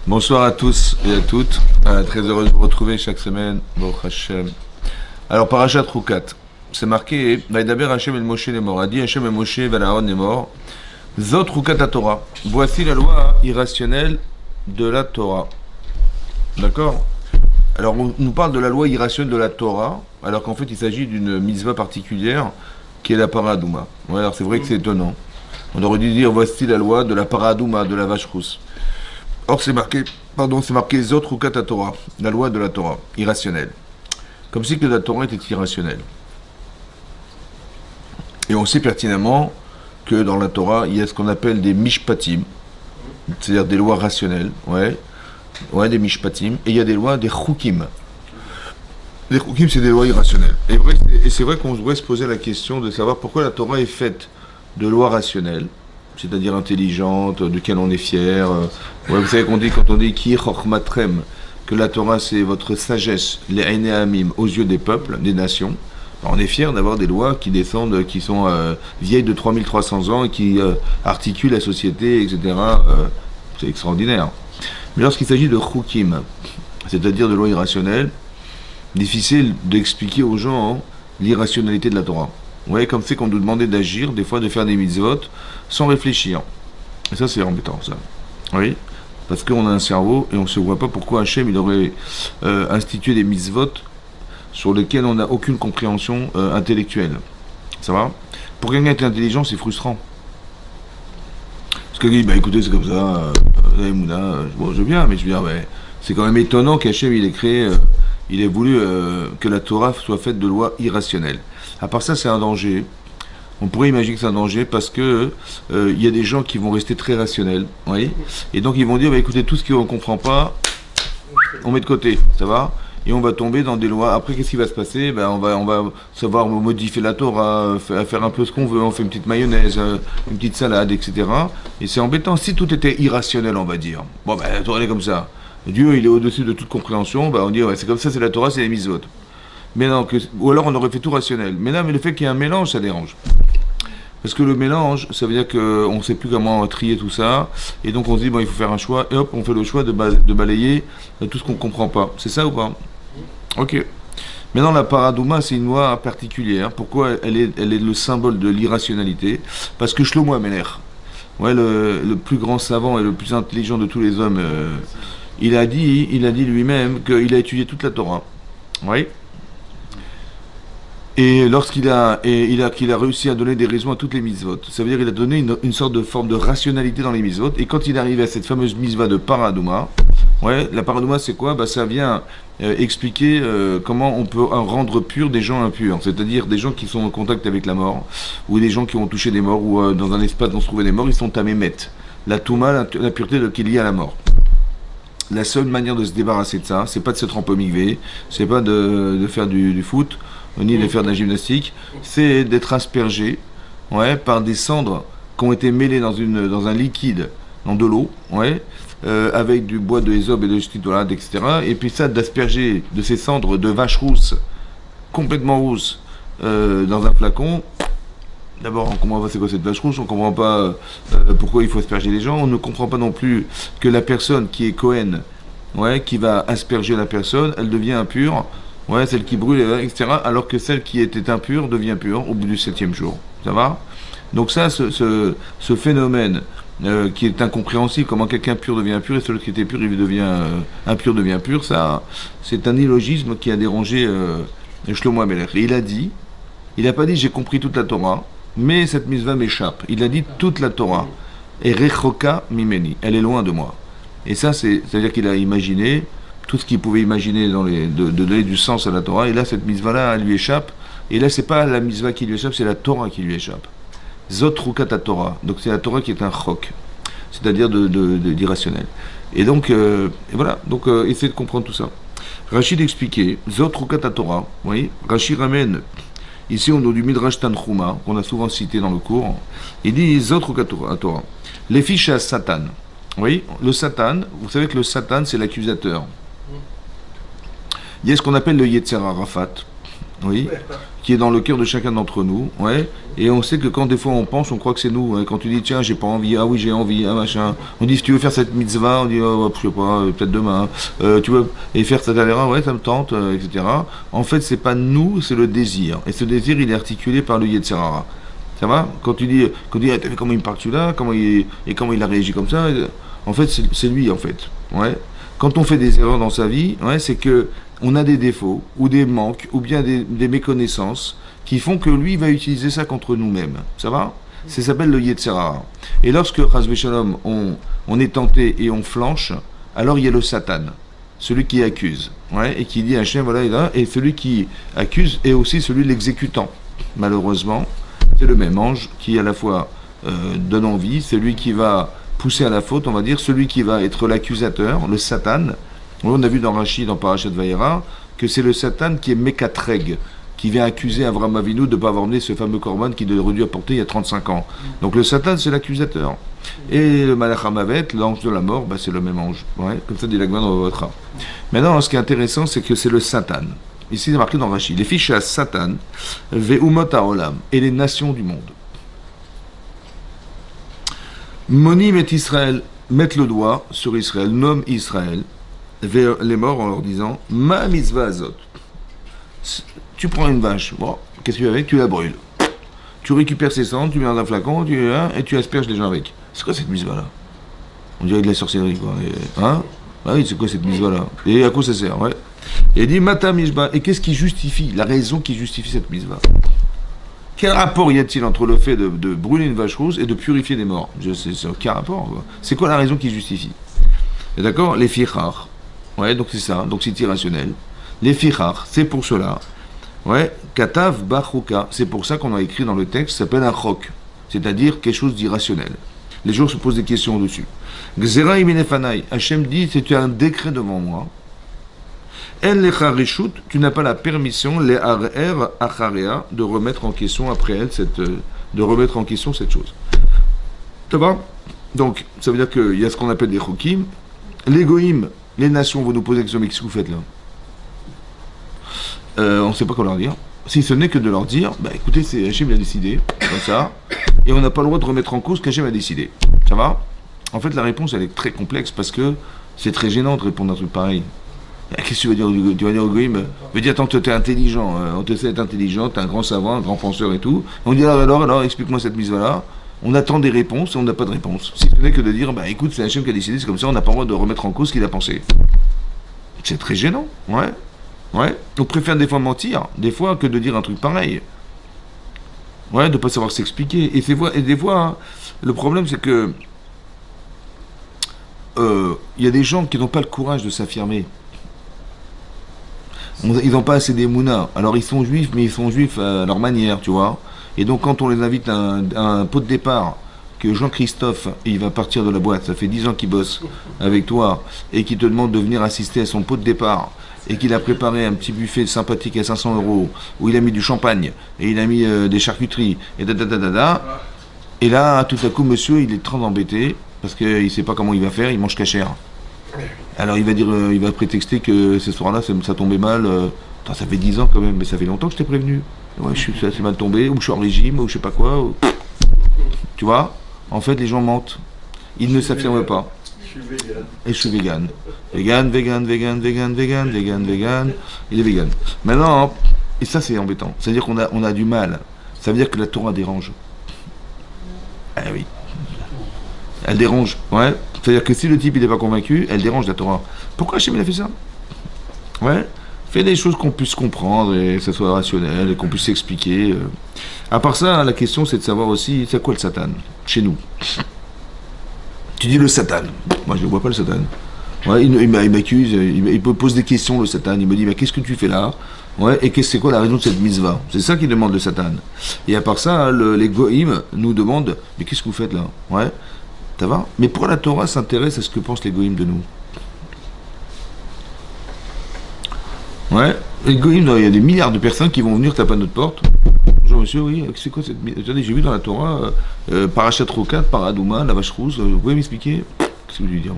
Bonsoir à tous et à toutes. Très heureux de vous retrouver chaque semaine. Baruch Hashem. Alors, Parashat Chukat, c'est marqué Vaïdaber Hashem el Moshe les morts. A dit Hashem el Moshe vel Aaron les morts. Zot Chukat à Torah. Voici la loi irrationnelle de la Torah. D'accord? Alors, on nous parle de la loi irrationnelle de la Torah, alors qu'en fait, il s'agit d'une mitzvah particulière qui est la Paradouma. Ouais, alors, c'est vrai que c'est étonnant. On aurait dû dire voici la loi de la Paradouma, de la vache rousse. Or, c'est marqué Zot Chukat à Torah, la loi de la Torah, irrationnelle. Comme si que la Torah était irrationnelle. Et on sait pertinemment que dans la Torah, il y a ce qu'on appelle des mishpatim, c'est-à-dire des lois rationnelles, des mishpatim, et il y a des lois, des chukim. Les chukim, c'est des lois irrationnelles. Et c'est vrai qu'on devrait se poser la question de savoir pourquoi la Torah est faite de lois rationnelles, c'est-à-dire intelligentes, duquel on est fier. Vous savez quand on dit Ki Chochmatrem, que la Torah c'est votre sagesse, les Ainéamim, aux yeux des peuples, des nations. Alors, on est fier d'avoir des lois qui descendent, qui sont vieilles de 3300 ans et qui articulent la société, etc. C'est extraordinaire. Mais lorsqu'il s'agit de Chukim, c'est-à-dire de lois irrationnelles, difficile d'expliquer aux gens l'irrationalité de la Torah. Vous voyez, comme c'est qu'on nous demandait d'agir, des fois de faire des mitzvot, sans réfléchir. Et ça, c'est embêtant, ça. Oui, parce qu'on a un cerveau et on ne se voit pas pourquoi Hachem il aurait institué des mitzvot sur lesquels on n'a aucune compréhension intellectuelle. Ça va? Pour quelqu'un qui est intelligent, c'est frustrant. Parce qu'il dit, écoutez, c'est comme ça, bon, je veux bien, mais je veux dire, c'est quand même étonnant qu'Hachem il ait créé, il ait voulu que la Torah soit faite de lois irrationnelles. À part ça, c'est un danger. On pourrait imaginer que c'est un danger parce que il y a des gens qui vont rester très rationnels, oui, et donc ils vont dire, écoutez, tout ce qu'on ne comprend pas, on met de côté, ça va? Et on va tomber dans des lois. Après, qu'est-ce qui va se passer? On va savoir modifier la Torah, faire un peu ce qu'on veut, on fait une petite mayonnaise, une petite salade, etc. Et c'est embêtant. Si tout était irrationnel, on va dire, la Torah elle est comme ça. Dieu, il est au-dessus de toute compréhension, on dit, c'est comme ça, c'est la Torah, c'est les mitzvot. Mais non, ou alors on aurait fait tout rationnel. Mais là, le fait qu'il y ait un mélange, ça dérange. Parce que le mélange, ça veut dire qu'on ne sait plus comment trier tout ça. Et donc on se dit, il faut faire un choix. Et hop, on fait le choix de balayer tout ce qu'on ne comprend pas. C'est ça ou pas? Ok. Maintenant, la paradouma, c'est une loi particulière. Pourquoi elle est le symbole de l'irrationalité? Parce que Shlomo Ameler, le plus grand savant et le plus intelligent de tous les hommes, il a dit lui-même qu'il a étudié toute la Torah. Oui. Et lorsqu'il a réussi à donner des raisons à toutes les mitzvot, ça veut dire qu'il a donné une sorte de forme de rationalité dans les mitzvot. Et quand il est arrivé à cette fameuse mitzvah de paradouma, la paradouma c'est quoi? Ça vient expliquer comment on peut rendre purs des gens impurs, c'est-à-dire des gens qui sont en contact avec la mort, ou des gens qui ont touché des morts, ou dans un espace où se trouvaient des morts, ils sont à Mémet. La touma, la pureté qui est liée à la mort. La seule manière de se débarrasser de ça, c'est pas de se tremper au mikvé, c'est pas de faire du foot, ni de faire de la gymnastique, c'est d'être aspergé par des cendres qui ont été mêlées dans un liquide, dans de l'eau, avec du bois de Ésope et de stitolade, etc. Et puis ça, d'asperger de ces cendres de vache rousse, complètement rousse, dans un flacon. D'abord, on ne comprend pas c'est quoi cette vache rousse, on ne comprend pas pourquoi il faut asperger les gens, on ne comprend pas non plus que la personne qui est Cohen, qui va asperger la personne, elle devient impure, celle qui brûle, etc., alors que celle qui était impure devient pure au bout du 7e jour. Ça va? Donc ça, ce phénomène qui est incompréhensible, comment quelqu'un pur devient impur et celui qui était pur, il devient impur devient pur, ça, c'est un illogisme qui a dérangé Shlomo Ameler. Et il n'a pas dit j'ai compris toute la Torah, mais cette mitzvah m'échappe. Il a dit toute la Torah. Et rechoka mimeni, elle est loin de moi. Et ça, c'est-à-dire qu'il a imaginé tout ce qu'il pouvait imaginer de donner du sens à la Torah. Et là, cette mitzvah-là, elle lui échappe. Et là, c'est pas la mitzvah qui lui échappe, c'est la Torah qui lui échappe. Zot Chukat Torah. Donc c'est la Torah qui est un chok, c'est-à-dire d'irrationnel. Et donc, voilà. Donc, essayez de comprendre tout ça. Rachid expliquait Zot Chukat Torah. Oui, Rachid ramène. Ici, on a du Midrash Tanchuma, qu'on a souvent cité dans le cours. Il dit Zot Chukat Torah. Les fiches à Satan. Oui, le Satan, vous savez que le Satan, c'est l'accusateur. Il y a ce qu'on appelle le Yetzer Arafat. oui, qui est dans le cœur de chacun d'entre nous, ouais. Et on sait que quand des fois on pense, on croit que c'est nous. Ouais. Quand tu dis tiens, j'ai pas envie, ah oui, j'ai envie, ah machin. On dit si tu veux faire cette mitzvah, on dit oh, je sais pas, peut-être demain. Tu veux et faire cette aléra, ouais, ça me tente, etc. En fait, c'est pas nous, c'est le désir. Et ce désir, il est articulé par le Yetzer Hara. Ça va? Quand tu dis ah, t'as vu comment il me parle celui-là, comment il a réagi comme ça. En fait, c'est lui en fait. Ouais. Quand on fait des erreurs dans sa vie, ouais, c'est que on a des défauts ou des manques ou bien des méconnaissances qui font que lui va utiliser ça contre nous-mêmes. Ça va? Ça s'appelle le Yetzer Hara. Et lorsque, Chas Shalom, on est tenté et on flanche, alors il y a le Satan, celui qui accuse, ouais, et qui dit Hachem, voilà, et là, et celui qui accuse est aussi celui de l'exécutant. Malheureusement, c'est le même ange qui à la fois donne envie, celui qui va pousser à la faute, on va dire, celui qui va être l'accusateur, le Satan. On a vu dans Rashi, dans Parashat Vayera, que c'est le Satan qui est Mekatreg, qui vient accuser Avraham Avinu de ne pas avoir emmené ce fameux korban qu'il aurait dû apporter il y a 35 ans. Donc le Satan, c'est l'accusateur. Et le Malach HaMavet, l'ange de la mort, bah, c'est le même ange. Ouais, comme ça dit l'Agman dans votre âme. Maintenant, ce qui est intéressant, c'est que c'est le Satan. Ici, c'est marqué dans Rashi. Les fiches à Satan, Ve'umot ha'olam, et les nations du monde. Monim et Israël mettent le doigt sur Israël, nomme Israël, vers les morts en leur disant ma mitzvah azot. Tu prends une vache, bon, qu'est-ce que tu fais avec? Tu la brûles. Tu récupères ses cendres, tu mets dans un flacon, et tu asperges les gens avec. C'est quoi cette mitzvah là? On dirait de la sorcellerie, quoi. Hein? Ah oui, c'est quoi cette mitzvah là? Et à quoi ça sert? Ouais. Et il dit mata mishba. Et qu'est-ce qui justifie, la raison qui justifie cette mitzvah? Quel rapport y a-t-il entre le fait de brûler une vache rousse et de purifier des morts? C'est aucun rapport. C'est quoi la raison qui justifie? Et d'accord? Les fichar. Ouais, donc c'est ça. Donc c'est irrationnel. Les fichar, c'est pour cela. Ouais, katav bachuka. C'est pour ça qu'on a écrit dans le texte, ça s'appelle un chok. C'est-à-dire quelque chose d'irrationnel. Les gens se posent des questions dessus. Gzera iminefanai. Hachem dit, c'est un décret devant moi. En lecha reshut, tu n'as pas la permission, les arer acharea, de remettre en question après elle de remettre en question cette chose. Ça va? Donc, ça veut dire qu'il y a ce qu'on appelle des chokim. Les goïm, les nations vont nous poser la question, mais qu'est-ce que vous faites là? On ne sait pas quoi leur dire. Si ce n'est que de leur dire, bah écoutez, c'est Hachem a décidé, comme ça, et on n'a pas le droit de remettre en cause qu'Hachem a décidé. Ça va? En fait, la réponse, elle est très complexe parce que c'est très gênant de répondre à un truc pareil. Qu'est-ce que tu vas dire? Tu vas dire au goïm? Tu vas dire, attends, tu es intelligent, on te sait être intelligent, tu es un grand savant, un grand penseur et tout. On dit, alors, explique-moi cette mise-là. On attend des réponses et on n'a pas de réponse. Si ce n'est que de dire, bah écoute, c'est Hachem qui a décidé, c'est comme ça, on n'a pas le droit de remettre en cause ce qu'il a pensé. C'est très gênant, ouais. Ouais. On préfère des fois mentir, des fois, que de dire un truc pareil. Ouais, de ne pas savoir s'expliquer. Et des fois, hein, le problème, c'est que il y a des gens qui n'ont pas le courage de s'affirmer. Ils n'ont pas assez d'émouna. Alors ils sont juifs, mais ils sont juifs à leur manière, tu vois. Et donc quand on les invite à un pot de départ, que Jean-Christophe, il va partir de la boîte, ça fait 10 ans qu'il bosse avec toi, et qu'il te demande de venir assister à son pot de départ, et qu'il a préparé un petit buffet sympathique à 500 €, où il a mis du champagne, et il a mis des charcuteries, et et là, tout à coup, monsieur, il est très embêté, parce qu'il ne sait pas comment il va faire, il mange cachère. Alors il va dire, il va prétexter que ce soir-là, ça tombait mal. Ça fait 10 ans quand même, mais ça fait longtemps que je t'ai prévenu. Ouais, ça s'est mal tombé, ou je suis en régime, ou je sais pas quoi. Tu vois? En fait, les gens mentent. Ils ne s'affirment pas. Je suis vegan. Et je suis vegan. Vegan. Il est vegan. Maintenant, et ça c'est embêtant. C'est-à-dire qu'on a du mal. Ça veut dire que la Torah dérange. Ah oui. Elle dérange, ouais. C'est-à-dire que si le type il n'est pas convaincu, elle dérange la Torah. Pourquoi Hachem il a fait ça? Ouais. Fais des choses qu'on puisse comprendre et que ça soit rationnel et qu'on puisse s'expliquer. À part ça, la question c'est de savoir aussi, c'est quoi le Satan chez nous? Tu dis le Satan. Moi je ne vois pas le Satan. Ouais, il m'accuse, il me pose des questions le Satan. Il me dit mais qu'est-ce que tu fais là? Ouais, et c'est quoi la raison de cette mitzvah? C'est ça qu'il demande le Satan. Et à part ça, les goïm nous demandent mais qu'est-ce que vous faites là? Ouais. Ça va? Mais pourquoi la Torah s'intéresse à ce que pensent les goïm de nous? Ouais, les goïm, il y a des milliards de personnes qui vont venir taper à notre porte. Bonjour monsieur, oui, c'est quoi cette... Attendez, j'ai vu dans la Torah, Parashat Rokat, Paradouma, la vache rousse, vous pouvez m'expliquer? Qu'est-ce que je veux dire?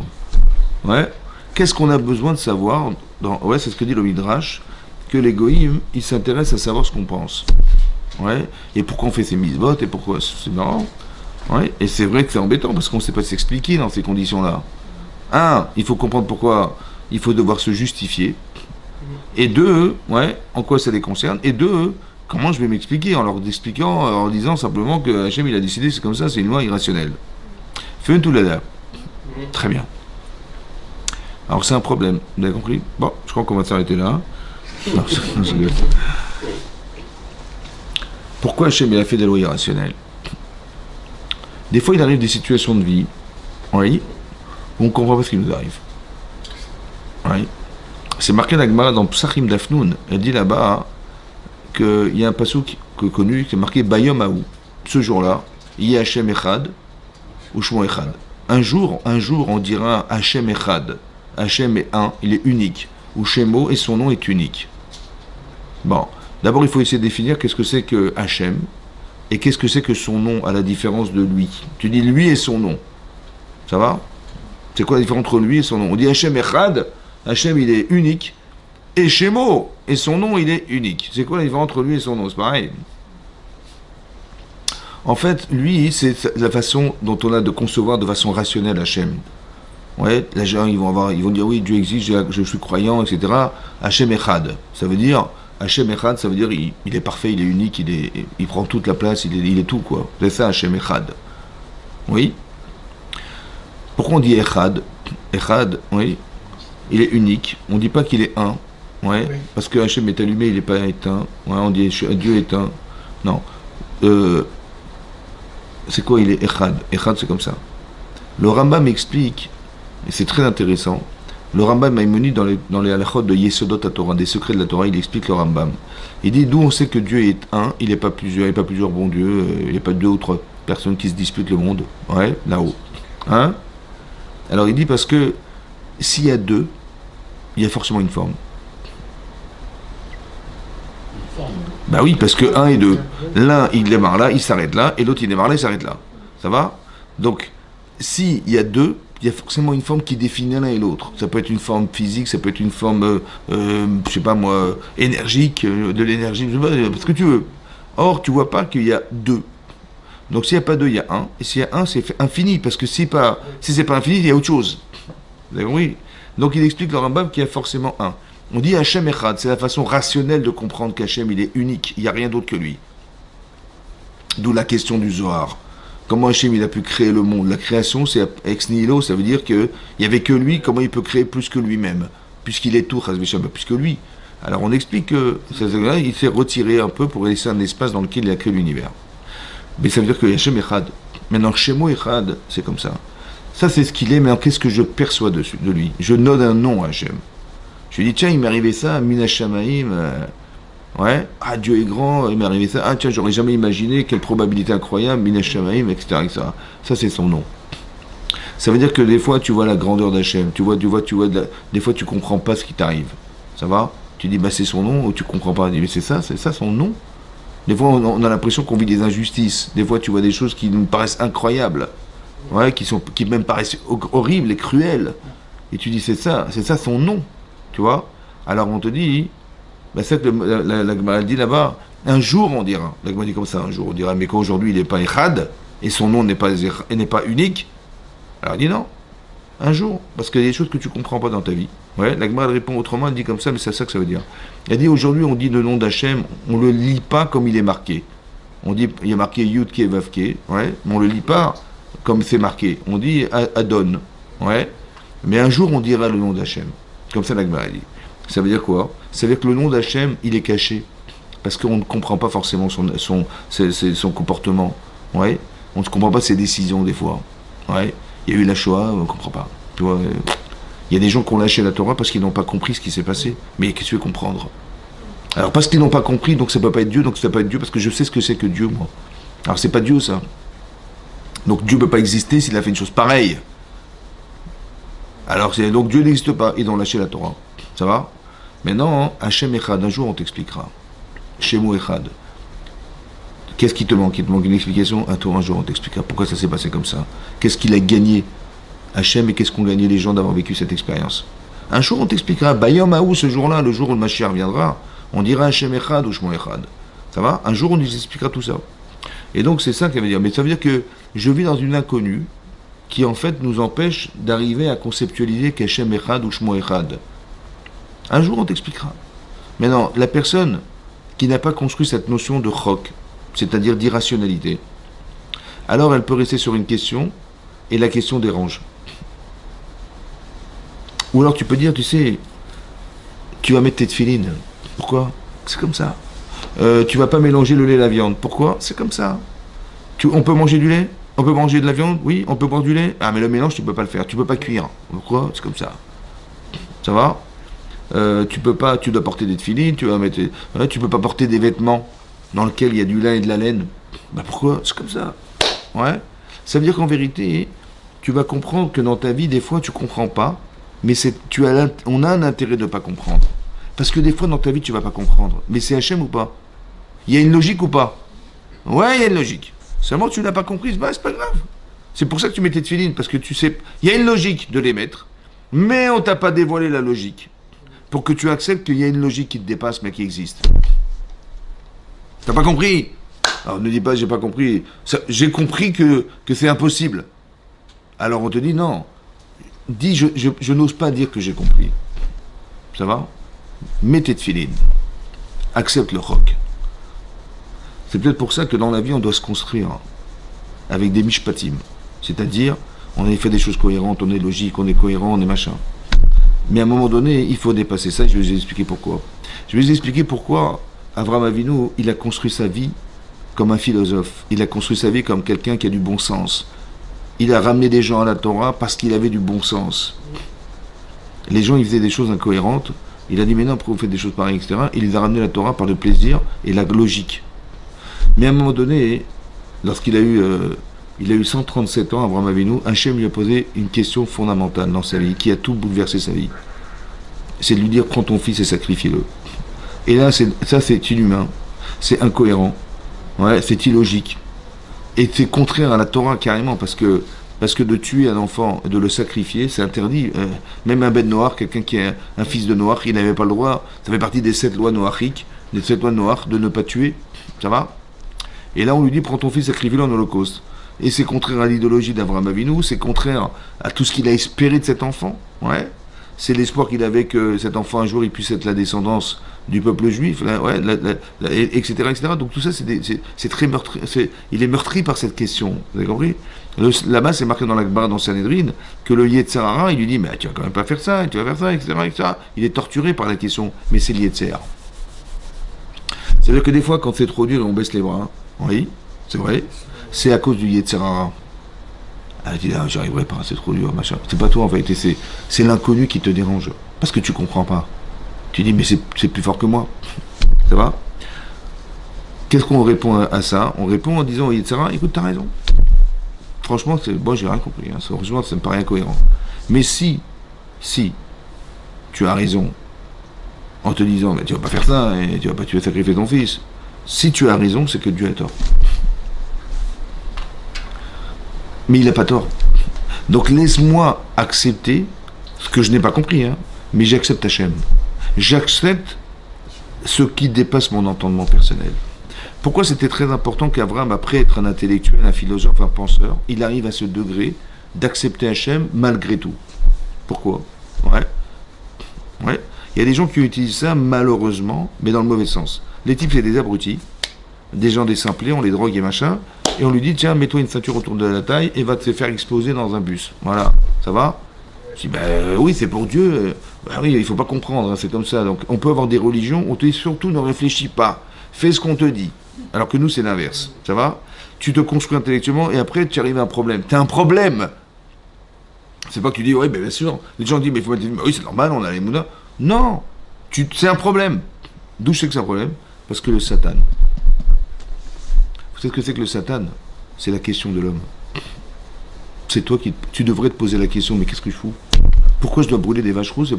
Ouais, qu'est-ce qu'on a besoin de savoir dans... Ouais, c'est ce que dit le Midrash. que les goïms, ils s'intéressent à savoir ce qu'on pense. Ouais. Et pourquoi on fait ces mitzvot, et pourquoi c'est marrant. Ouais. Et c'est vrai que c'est embêtant, parce qu'on ne sait pas s'expliquer dans ces conditions-là. Un, il faut comprendre pourquoi il faut devoir se justifier. Et deux, ouais, en quoi ça les concerne. Et deux, comment je vais m'expliquer en leur expliquant, en disant simplement que Hachem il a décidé, c'est comme ça, c'est une loi irrationnelle. Fais tout là. Très bien. Alors c'est un problème, vous avez compris? Bon, je crois qu'on va s'arrêter là. Non, pourquoi Hachem il a fait des lois irrationnelles? Des fois il arrive des situations de vie, oui, où on ne comprend pas ce qui nous arrive. Oui. C'est marqué dans la Gemara dans Psachim Dafnoun. Elle dit là-bas qu'il y a un passouk connu qui est marqué Bayom Aou. Ce jour-là, il y a Hachem Echad ou Shmo Echad. Un jour, on dira Hachem Echad. Hachem est un, il est unique. Ou Shemo et son nom est unique. Bon, d'abord il faut essayer de définir qu'est-ce que c'est que Hachem et qu'est-ce que c'est que son nom à la différence de lui. Tu dis lui et son nom. Ça va? C'est quoi la différence entre lui et son nom? On dit Hachem Echad. Hachem, il est unique, et Shemo, et son nom, il est unique. C'est quoi la différence entre lui et son nom? C'est pareil. En fait, lui, c'est la façon dont on a de concevoir de façon rationnelle Hachem. Ouais, les gens, ils vont dire, oui, Dieu existe, je suis croyant, etc. Hachem Echad, ça veut dire, Hachem Echad, ça veut dire, il est parfait, il est unique, il prend toute la place, il est tout, quoi. C'est ça, Hachem Echad. Oui. Pourquoi on dit Echad? Echad, oui. Il est unique. On ne dit pas qu'il est un. Ouais. Oui. Parce que Hachem est allumé, il n'est pas éteint. Ouais, on dit Dieu est un. Non. C'est quoi? Il est Echad. Echad, c'est comme ça. Le Rambam explique, et c'est très intéressant, le Rambam Maïmonide dans les halachot de Yesodot HaTorah, des secrets de la Torah, il explique le Rambam. Il dit d'où on sait que Dieu est un, il n'est pas plusieurs bons dieux, il n'est pas deux ou trois personnes qui se disputent le monde. Ouais, là-haut. Hein? Alors il dit parce que s'il y a deux, il y a forcément une forme. Bah oui, parce que un et deux. L'un, il démarre là, il s'arrête là, et l'autre, il démarre là, il s'arrête là. Ça va? Donc, s'il y a deux, il y a forcément une forme qui définit l'un et l'autre. Ça peut être une forme physique, ça peut être une forme, je sais pas moi, énergique, de l'énergie, je sais pas, ce que tu veux. Or, tu vois pas qu'il y a deux. Donc, s'il n'y a pas deux, il y a un. Et s'il y a un, c'est infini, parce que si c'est pas infini, il y a autre chose. Vous avez compris? Donc il explique le Rambam qu'il y a forcément un. On dit Hachem Echad, c'est la façon rationnelle de comprendre qu'Hachem il est unique, il n'y a rien d'autre que lui. D'où la question du Zohar. Comment Hachem il a pu créer le monde? La création c'est ex nihilo, ça veut dire qu'il n'y avait que lui, comment il peut créer plus que lui-même? Puisqu'il est tout, plus que lui. Alors on explique que il s'est retiré un peu pour laisser un espace dans lequel il a créé l'univers. Mais ça veut dire que Hachem Echad. Maintenant Shemo Echad, c'est comme ça. Ça, c'est ce qu'il est, mais qu'est-ce que je perçois de lui? Je donne un nom à Hachem. Je lui dis, tiens, il m'est arrivé ça, Mina Shamaim, ouais, ah, Dieu est grand, il m'est arrivé ça, ah, tiens, j'aurais jamais imaginé, quelle probabilité incroyable, Mina Shamaim, etc., etc. Ça, c'est son nom. Ça veut dire que des fois, tu vois la grandeur d'Hachem, des fois, tu comprends pas ce qui t'arrive. Ça va? Tu dis, bah, c'est son nom, ou tu comprends pas. Tu dis, mais c'est ça son nom. Des fois, on a l'impression qu'on vit des injustices. Des fois, tu vois des choses qui nous paraissent incroyables. Ouais, qui même paraissent horribles et cruelles. Et tu dis, c'est ça son nom, tu vois. Alors on te dit, bah, c'est que la Gemara dit là-bas, un jour on dira, la Gemara dit comme ça, un jour on dira, mais qu'aujourd'hui il n'est pas Echad, et son nom n'est pas unique, alors il dit non, un jour, parce qu'il y a des choses que tu ne comprends pas dans ta vie. Ouais, la Gemara répond autrement, elle dit comme ça, mais c'est ça que ça veut dire. Elle dit, aujourd'hui on dit le nom d'Hachem, on ne le lit pas comme il est marqué. On dit, il y a marqué Yud Ke Vav Ke, ouais, mais on ne le lit pas comme c'est marqué. On dit Adon, ouais. Mais un jour, on dira le nom d'Hachem. Comme ça, la Gemara dit. Ça veut dire quoi? Ça veut dire que le nom d'Hachem, il est caché. Parce qu'on ne comprend pas forcément son comportement. Ouais. On ne comprend pas ses décisions, des fois. Ouais. Il y a eu la Shoah, on ne comprend pas. Tu vois, il y a des gens qui ont lâché la Torah parce qu'ils n'ont pas compris ce qui s'est passé. Mais qu'est-ce que tu veux comprendre? Alors, parce qu'ils n'ont pas compris, donc ça ne peut pas être Dieu, donc ça ne peut pas être Dieu, parce que je sais ce que c'est que Dieu, moi. Alors, c'est pas Dieu, ça. Donc Dieu ne peut pas exister s'il a fait une chose pareille. Alors donc Dieu n'existe pas, ils ont lâché la Torah. Ça va? Maintenant, Hachem Echad, un jour on t'expliquera. Shemo Echad. Qu'est-ce qui te manque? Il te manque une explication? Un jour on t'expliquera pourquoi ça s'est passé comme ça. Qu'est-ce qu'il a gagné Hachem et qu'est-ce qu'ont gagné les gens d'avoir vécu cette expérience? Un jour, on t'expliquera. Bayom Aou, ce jour-là, le jour où le Mashiach viendra, on dira Hashem Echad ou Shmo Echad. Ça va? Un jour, on nous expliquera tout ça. Et donc, c'est ça qu'elle veut dire. Mais ça veut dire que je vis dans une inconnue qui, en fait, nous empêche d'arriver à conceptualiser qu'Hashem Echad ou Shmo Echad. Un jour, on t'expliquera. Maintenant, la personne qui n'a pas construit cette notion de chok, c'est-à-dire d'irrationalité, alors elle peut rester sur une question et la question dérange. Ou alors tu peux dire, tu sais, tu vas mettre tes tefilines. Pourquoi? C'est comme ça. Tu vas pas mélanger le lait et la viande. Pourquoi? C'est comme ça. On peut manger du lait? On peut manger de la viande? Oui. On peut boire du lait? Ah, mais le mélange, tu peux pas le faire. Tu peux pas cuire. Pourquoi? C'est comme ça. Ça va? Tu peux pas, tu dois porter des tefilines, tu peux pas porter des vêtements dans lesquels il y a du lin et de la laine. Bah pourquoi? C'est comme ça. Ouais. Ça veut dire qu'en vérité, tu vas comprendre que dans ta vie, des fois, tu comprends pas, mais on a un intérêt de pas comprendre. Parce que des fois, dans ta vie, tu vas pas comprendre. Mais c'est Hachem ou pas? Il y a une logique ou pas? Ouais, il y a une logique. Seulement, tu n'as pas compris, bah, c'est pas grave. C'est pour ça que tu mets tes tefilines, parce que tu sais, il y a une logique de les mettre, mais on t'a pas dévoilé la logique. Pour que tu acceptes qu'il y a une logique qui te dépasse, mais qui existe. T'as pas compris? Alors ne dis pas, j'ai pas compris. J'ai compris que c'est impossible. Alors on te dit non. Dis, je n'ose pas dire que j'ai compris. Ça va? Mets tes tefilines. Accepte le roc. C'est peut-être pour ça que dans la vie, on doit se construire avec des mishpatim. C'est-à-dire, on a fait des choses cohérentes, on est logique, on est cohérent, on est machin. Mais à un moment donné, il faut dépasser ça, et je vais vous expliquer pourquoi. Je vais vous expliquer pourquoi Avraham Avinu, il a construit sa vie comme un philosophe. Il a construit sa vie comme quelqu'un qui a du bon sens. Il a ramené des gens à la Torah parce qu'il avait du bon sens. Les gens, ils faisaient des choses incohérentes. Il a dit, mais non, pourquoi vous faites des choses pareilles, etc. Il les a ramenés à la Torah par le plaisir et la logique. Mais à un moment donné, lorsqu'il a eu 137 ans, Avraham Avinu, Hachem lui a posé une question fondamentale dans sa vie, qui a tout bouleversé sa vie. C'est de lui dire, prends ton fils et sacrifie-le. Et là, c'est inhumain, c'est incohérent, ouais, c'est illogique. Et c'est contraire à la Torah carrément, parce que de tuer un enfant, de le sacrifier, c'est interdit. Même un ben noir, quelqu'un qui est un fils de noir, il n'avait pas le droit, ça fait partie des 7 lois noachiques, des 7 lois noires, de ne pas tuer, ça va? Et là, on lui dit, prends ton fils, sacrifie-le en holocauste. Et c'est contraire à l'idéologie d'Avraham Avinu, c'est contraire à tout ce qu'il a espéré de cet enfant. Ouais. C'est l'espoir qu'il avait que cet enfant, un jour, il puisse être la descendance du peuple juif, là, ouais, etc., etc. Donc tout ça, c'est très meurtri. Il est meurtri par cette question. Vous avez compris? Là-bas, c'est marqué dans la Gemara, dans Sanhedrin, que le Yetzer Hara, il lui dit, mais tu vas quand même pas faire ça, tu vas faire ça, etc., etc. Il est torturé par la question, mais c'est le Yetzer. C'est-à-dire que des fois, quand c'est trop dur, on baisse les bras. Oui, c'est vrai. C'est à cause du Yetzer Hara. Elle dit, ah, j'arriverai pas, c'est trop dur, machin. C'est pas toi en fait, c'est l'inconnu qui te dérange. Parce que tu comprends pas. Tu dis, mais c'est plus fort que moi. Ça va? Qu'est-ce qu'on répond à ça? On répond en disant au Yetzer Hara, écoute, t'as raison. Franchement, bon, j'ai rien compris. Hein. Franchement, ça me paraît incohérent. Mais si tu as raison, en te disant, mais tu vas pas faire ça, et tu vas sacrifier ton fils. Si tu as raison, c'est que Dieu a tort. Mais il n'a pas tort. Donc laisse-moi accepter ce que je n'ai pas compris, hein, mais j'accepte Hachem. J'accepte ce qui dépasse mon entendement personnel. Pourquoi c'était très important qu'Abraham, après être un intellectuel, un philosophe, un penseur, il arrive à ce degré d'accepter Hachem malgré tout? Pourquoi? Ouais. Il y a des gens qui utilisent ça malheureusement, mais dans le mauvais sens. Les types, c'est des abrutis, des gens désimplés, on les drogue et machin, et on lui dit, tiens, mets-toi une ceinture autour de la taille et va te faire exploser dans un bus. Voilà, ça va? Je dis, ben oui, c'est pour Dieu. Ben oui, il faut pas comprendre, hein, c'est comme ça. Donc, on peut avoir des religions, on te dit surtout, ne réfléchis pas, fais ce qu'on te dit. Alors que nous, c'est l'inverse, ça va? Tu te construis intellectuellement et après, tu arrives à un problème. T'as un problème! C'est pas que tu dis, oui, ben bien sûr. Les gens disent, mais il faut mettre des... oui, c'est normal, on a les mounas. Non! C'est un problème. D'où je sais que c'est un problème? Parce que le Satan. Vous savez ce que c'est que le Satan? C'est la question de l'homme. C'est toi qui... Tu devrais te poser la question, mais qu'est-ce que je fous? Pourquoi je dois brûler des vaches rousses?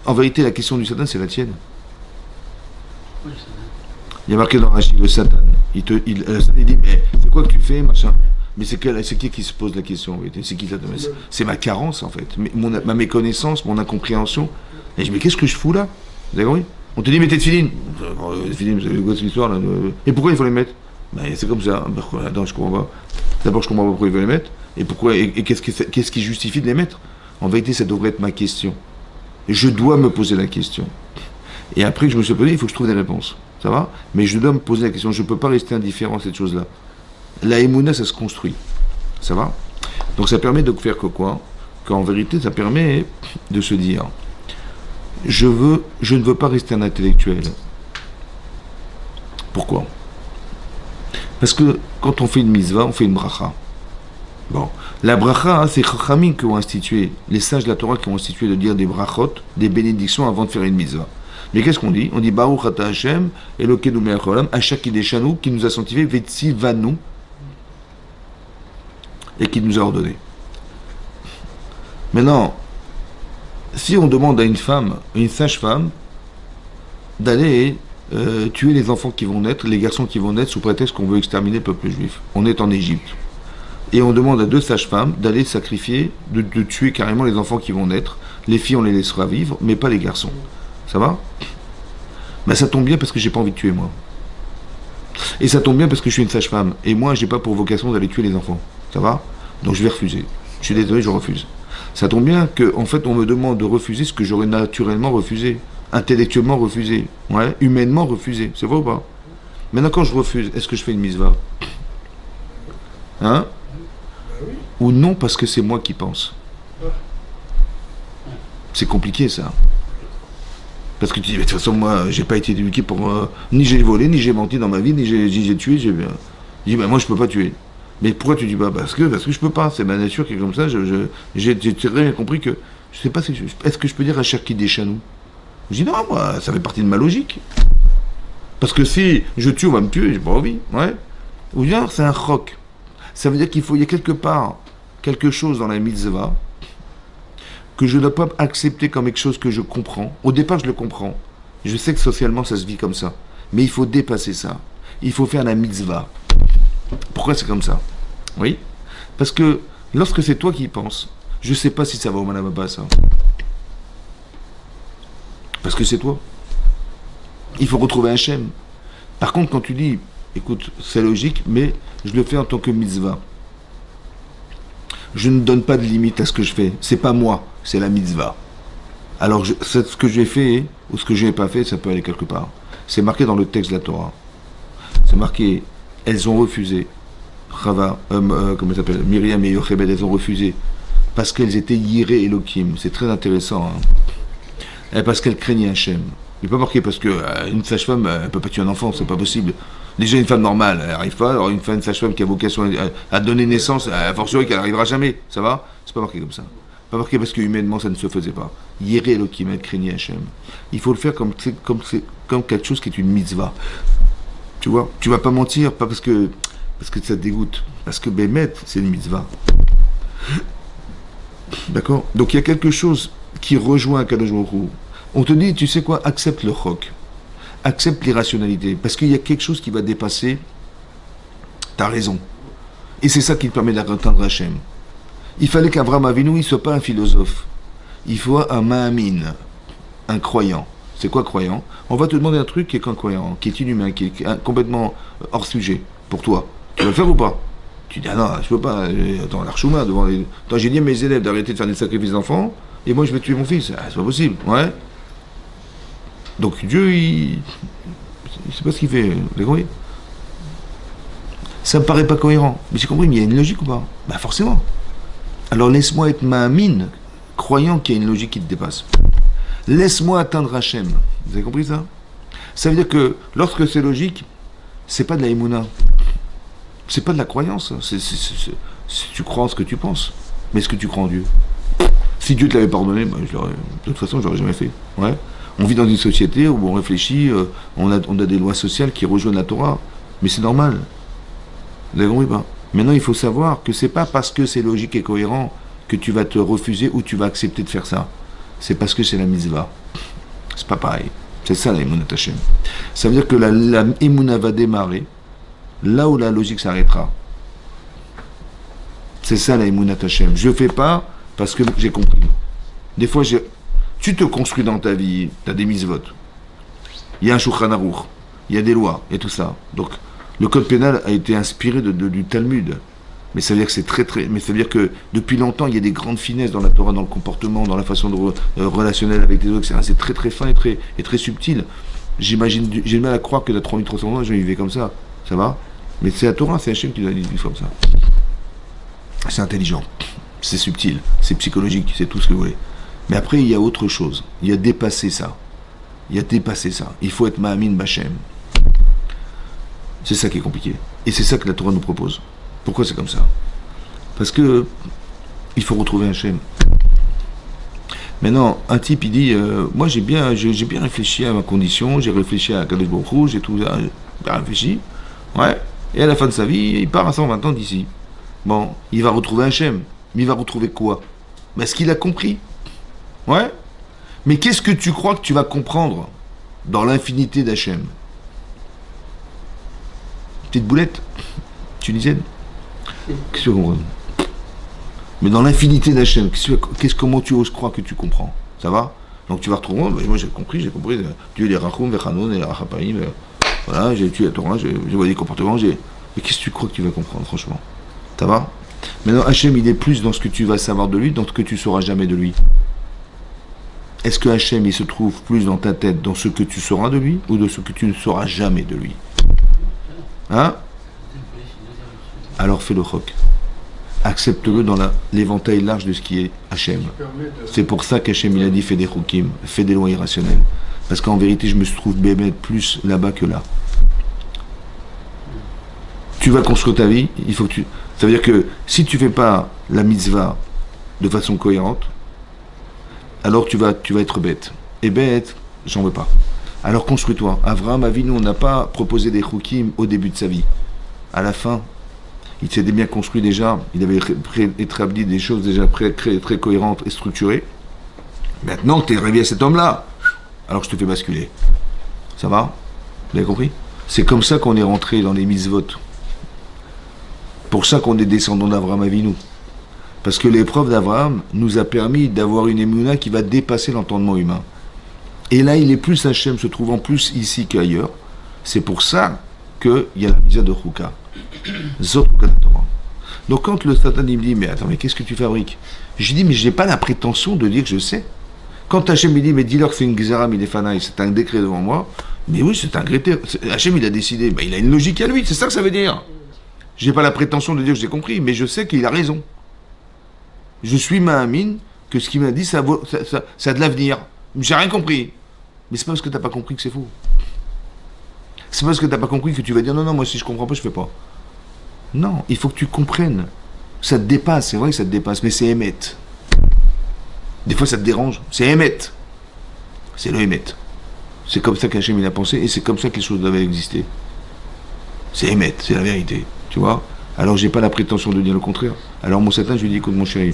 En vérité, la question du Satan, c'est la tienne. Il y a marqué dans Rachid, le Satan. Le Satan, il dit, mais c'est quoi que tu fais, machin? Mais c'est qui se pose la question en vérité? C'est qui ça? C'est ma carence en fait, ma méconnaissance, mon incompréhension. Et je dis, mais qu'est-ce que je fous là? Vous avez compris? On te dit, mettez de filines. Filines, vous savez quoi cette histoire là? Et pourquoi il faut les mettre? Ben, c'est comme ça. Attends, je comprends pas. D'abord, je comprends pas pourquoi il veut les mettre. Et pourquoi, et qu'est-ce qui justifie de les mettre? En vérité, ça devrait être ma question. Je dois me poser la question. Et après que je me suis posé, il faut que je trouve des réponses. Ça va? Mais je dois me poser la question. Je ne peux pas rester indifférent à cette chose-là. La émouna, ça se construit. Ça va? Donc ça permet de faire que quoi? Qu'en vérité, ça permet de se dire, je ne veux pas rester un intellectuel. Pourquoi? Parce que quand on fait une mitzvah, on fait une bracha. Bon, la bracha, hein, c'est Chachamim qui ont institué, les sages de la Torah qui ont institué de dire des brachot, des bénédictions avant de faire une mitzvah. Mais qu'est-ce qu'on dit? On dit Baruch Ata Hashem, Elokeinu melech haolam, Hashak Kideshanu, qui nous a sanctifié, Vetzivanu, et qui nous a ordonné. Maintenant, si on demande à une femme, une sage-femme, d'aller tuer les enfants qui vont naître, les garçons qui vont naître, sous prétexte qu'on veut exterminer le peuple juif, on est en Égypte. Et on demande à deux sages-femmes d'aller sacrifier, de tuer carrément les enfants qui vont naître. Les filles, on les laissera vivre, mais pas les garçons. Ça va? Ben ça tombe bien parce que j'ai pas envie de tuer, moi. Et ça tombe bien parce que je suis une sage-femme. Et moi, j'ai pas pour vocation d'aller tuer les enfants. Ça va? Donc je vais refuser. Je suis désolé, je refuse. Ça tombe bien qu'en fait, on me demande de refuser ce que j'aurais naturellement refusé. Intellectuellement refusé. Ouais, humainement refusé. C'est vrai ou pas? Maintenant, quand je refuse, est-ce que je fais une mitzvah? Hein? Ou non parce que c'est moi qui pense. C'est compliqué ça. Parce que tu dis, de toute façon, moi, j'ai pas été éduqué pour... ni j'ai volé, ni j'ai menti dans ma vie, ni j'ai tué. Je dis, ben, moi, je peux pas tuer. Mais pourquoi tu dis pas? Parce que je peux pas. C'est ma nature qui est comme ça. J'ai très bien compris que... Je sais pas si... Est-ce que je peux dire à Cherki des Chanou? Je dis, non, moi, ça fait partie de ma logique. Parce que si je tue, on va me tuer, j'ai pas envie. Ouais. Ou bien, c'est un choc. Ça veut dire il y a quelque part quelque chose dans la mitzvah que je ne dois pas accepter comme quelque chose que je comprends. Au départ, je le comprends. Je sais que socialement, ça se vit comme ça. Mais il faut dépasser ça. Il faut faire la mitzvah. Pourquoi c'est comme ça? Oui. Parce que lorsque c'est toi qui y penses, je ne sais pas si ça va au Manababa, ça. Parce que c'est toi. Il faut retrouver un Hachem. Par contre, quand tu dis, écoute, c'est logique, mais je le fais en tant que mitzvah. Je ne donne pas de limite à ce que je fais. C'est pas moi, c'est la mitzvah. Alors, ce que j'ai fait ou ce que je n'ai pas fait, ça peut aller quelque part. C'est marqué dans le texte de la Torah. C'est marqué, elles ont refusé. Chava, comment ça s'appelle? Myriam et Yochebed, elles ont refusé. Parce qu'elles étaient yiré Elohim. C'est très intéressant. Hein. Et parce qu'elles craignaient Hachem. Il n'est pas marqué parce qu'une sage-femme, elle ne peut pas tuer un enfant, c'est pas possible. Déjà, une femme normale, elle n'arrive pas. Alors, une sage-femme qui a vocation à donner naissance, a fortiori qu'elle n'arrivera jamais. Ça va? C'est pas marqué comme ça. Pas marqué parce que humainement, ça ne se faisait pas. Yéré Elohim, elle craignait Hachem. Il faut le faire comme quelque chose qui est une mitzvah. Tu vois? Tu vas pas mentir, pas parce que ça te dégoûte. Parce que Bémet, c'est une mitzvah. D'accord? Donc, il y a quelque chose qui rejoint Kadosh Baruch Hu. On te dit, tu sais quoi? Accepte le chok. Accepte l'irrationalité, parce qu'il y a quelque chose qui va dépasser ta raison. Et c'est ça qui te permet d'atteindre Hachem. Il fallait qu'Abraham Avinu ne soit pas un philosophe. Il faut un ma'amin, un croyant. C'est quoi croyant? On va te demander un truc qui est qu'un croyant, qui est inhumain, qui est complètement hors sujet, pour toi. Tu vas le faire ou pas? Tu dis, ah non, je peux pas. Attends, l'archouma devant les... Attends, j'ai dit à mes élèves d'arrêter de faire des sacrifices d'enfants, et moi je vais tuer mon fils. Ah, c'est pas possible, ouais. Donc Dieu, il sait pas ce qu'il fait, vous avez compris? Ça me paraît pas cohérent. Mais j'ai compris, mais il y a une logique ou pas? Bah forcément. Alors laisse-moi être ma'amin, croyant qu'il y a une logique qui te dépasse. Laisse-moi atteindre Hachem. Vous avez compris ça? Ça veut dire que lorsque c'est logique, c'est pas de la émouna. C'est pas de la croyance. Tu crois en ce que tu penses. Mais est-ce que tu crois en Dieu? Si Dieu te l'avait pardonné, bah, de toute façon, je l'aurais jamais fait. Ouais. On vit dans une société où on réfléchit, on a des lois sociales qui rejoignent la Torah. Mais c'est normal. Vous avez compris pas? Maintenant, il faut savoir que c'est pas parce que c'est logique et cohérent que tu vas te refuser ou tu vas accepter de faire ça. C'est parce que c'est la mitzvah. C'est pas pareil. C'est ça la Emunat Hashem. Ça veut dire que la Emunah va démarrer là où la logique s'arrêtera. C'est ça la Emunat Hashem. Je ne fais pas parce que j'ai compris. Des fois, tu te construis dans ta vie, tu as des mitzvot. Il y a un Shulchan Aruch, il y a des lois, et tout ça. Donc, le code pénal a été inspiré du Talmud. Mais ça veut dire que c'est mais ça veut dire que depuis longtemps, il y a des grandes finesses dans la Torah, dans le comportement, dans la façon de relationnelle avec les autres, etc. C'est très très fin et très subtil. J'imagine, j'ai du mal à croire que dans 3300 ans, je vivais comme ça. Ça va? Mais c'est la Torah, c'est Hachem qui nous a dit comme ça. C'est intelligent, c'est subtil, c'est psychologique, c'est tout ce que vous voulez. Mais après, il y a autre chose. Il y a dépassé ça. Il faut être Ma'amin Bachem. C'est ça qui est compliqué. Et c'est ça que la Torah nous propose. Pourquoi c'est comme ça? Parce que il faut retrouver Hachem. Maintenant, un type, il dit, moi j'ai bien réfléchi à ma condition, j'ai réfléchi à Kadosh Baruch Hu, j'ai tout bien réfléchi. Ouais. Et à la fin de sa vie, il part à 120 ans d'ici. Bon, il va retrouver Hachem. Mais il va retrouver quoi? Mais est-ce qu'il a compris? Ouais. Mais qu'est-ce que tu crois que tu vas comprendre dans l'infinité d'Hachem? Petite boulette tunisienne. Qu'est-ce que tu comprends? Mais dans l'infinité d'Hachem, comment tu oses croire que tu comprends? Ça va? Donc tu vas retrouver, moi j'ai compris. Dieu est les Rachum, Vechanoun, et les Rachapaim. Voilà, j'ai étudié la Torah, je vois des comportements. Mais qu'est-ce que tu crois que tu vas comprendre, franchement? Ça va? Maintenant, Hachem, il est plus dans ce que tu vas savoir de lui, dans ce que tu sauras jamais de lui. Est-ce que Hachem, il se trouve plus dans ta tête, dans ce que tu sauras de lui, ou de ce que tu ne sauras jamais de lui? Hein? Alors fais le choc. Accepte-le dans l'éventail large de ce qui est Hachem. C'est pour ça qu'Hachem, il a dit, fais des chokim, fais des lois irrationnelles. Parce qu'en vérité, je me trouve bémet plus là-bas que là. Tu vas construire ta vie, il faut que tu... Ça veut dire que si tu ne fais pas la mitzvah de façon cohérente, alors tu vas être bête. Et bête, j'en veux pas. Alors construis-toi. Avraham Avinu, on n'a pas proposé des chokim au début de sa vie. À la fin, il s'était bien construit déjà, il avait établi des choses déjà très cohérentes et structurées. Maintenant, tu es arrivé à cet homme-là, alors je te fais basculer. Ça va? Vous avez compris? C'est comme ça qu'on est rentré dans les mitzvot. Pour ça qu'on est descendant d'Avraham Avinu. Parce que l'épreuve d'Avraham nous a permis d'avoir une émouna qui va dépasser l'entendement humain. Et là, il est plus Hachem, se trouvant plus ici qu'ailleurs. C'est pour ça qu'il y a la mitzvah de Chouka. Donc quand le Satan il me dit, mais attends, mais qu'est-ce que tu fabriques? Je dis, mais je n'ai pas la prétention de dire que je sais. Quand Hachem me dit, mais dis-leur que c'est une Gzera Midefanaï, c'est un décret devant moi, mais oui, c'est un décret. Hachem il a décidé, il a une logique à lui, c'est ça que ça veut dire. Je n'ai pas la prétention de dire que j'ai compris, mais je sais qu'il a raison. Je suis Ma'amin, que ce qu'il m'a dit, ça a de l'avenir. J'ai rien compris. Mais c'est pas parce que tu n'as pas compris que c'est faux. C'est pas parce que tu n'as pas compris que tu vas dire, non, moi si je comprends pas, je fais pas. Non, il faut que tu comprennes. Ça te dépasse, c'est vrai que ça te dépasse, mais c'est émet. Des fois ça te dérange, c'est émet. C'est le émet. C'est comme ça qu'Hachem il a pensé, et c'est comme ça que les choses doivent exister. C'est émet, c'est la vérité. Tu vois? Alors j'ai pas la prétention de dire le contraire. Alors mon Satan, je lui dis, écoute mon chéri,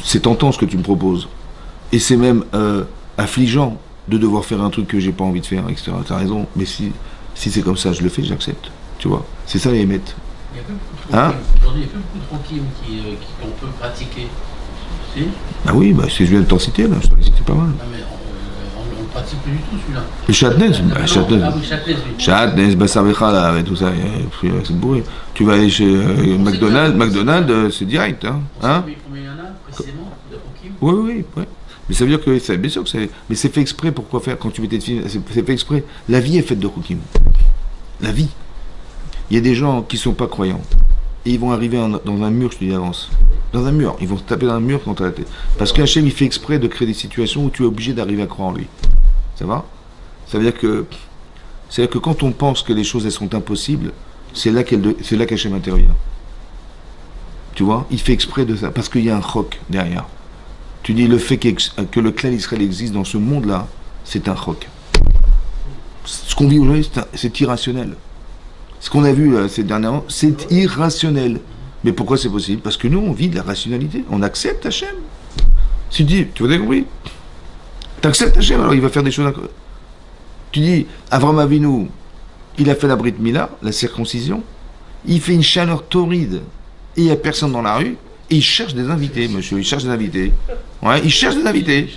c'est tentant ce que tu me proposes. Et c'est même affligeant de devoir faire un truc que j'ai pas envie de faire, etc. T'as raison, mais si c'est comme ça, je le fais, j'accepte. Tu vois? C'est ça les émettes. Il y a pas beaucoup de aujourd'hui, il y a pas beaucoup de routines qu'on peut pratiquer. Si? Ah oui, c'est je viens de t'en citer là, je t'en ai cité pas mal. Ah mais on ne pratique plus du tout celui-là. Le Chatnez, Chatnez, Bassarecha là, et tout ça, c'est bourré. Tu vas aller chez McDonald's, c'est direct, hein? Combien il y en a précisément de routines? Oui. Mais ça veut dire que bien sûr que mais c'est fait exprès. Pourquoi faire quand tu mets tes films? C'est fait exprès. La vie est faite de Hukim. La vie. Il y a des gens qui sont pas croyants et ils vont arriver dans un mur, je te dis d'avance. Dans un mur, ils vont se taper dans un mur contre la tête. Parce qu'Hachem il fait exprès de créer des situations où tu es obligé d'arriver à croire en lui. Ça va? Ça veut dire que quand on pense que les choses elles sont impossibles, c'est là qu'Hachem intervient. Tu vois? Il fait exprès de ça parce qu'il y a un choc derrière. Tu dis le fait que le clan Israël existe dans ce monde-là, c'est un choc. Ce qu'on vit aujourd'hui, c'est irrationnel. Ce qu'on a vu là, ces dernièrement, c'est irrationnel. Mais pourquoi c'est possible? Parce que nous, on vit de la rationalité. On accepte Hachem. Tu dis, tu as compris? Tu acceptes Hachem, alors il va faire des choses. Tu dis, Avraham Avinu, il a fait la Brit Mila, la circoncision. Il fait une chaleur torride. et il n'y a personne dans la rue, et il cherche des invités, monsieur, il cherche des invités. Ouais, il cherche des invités.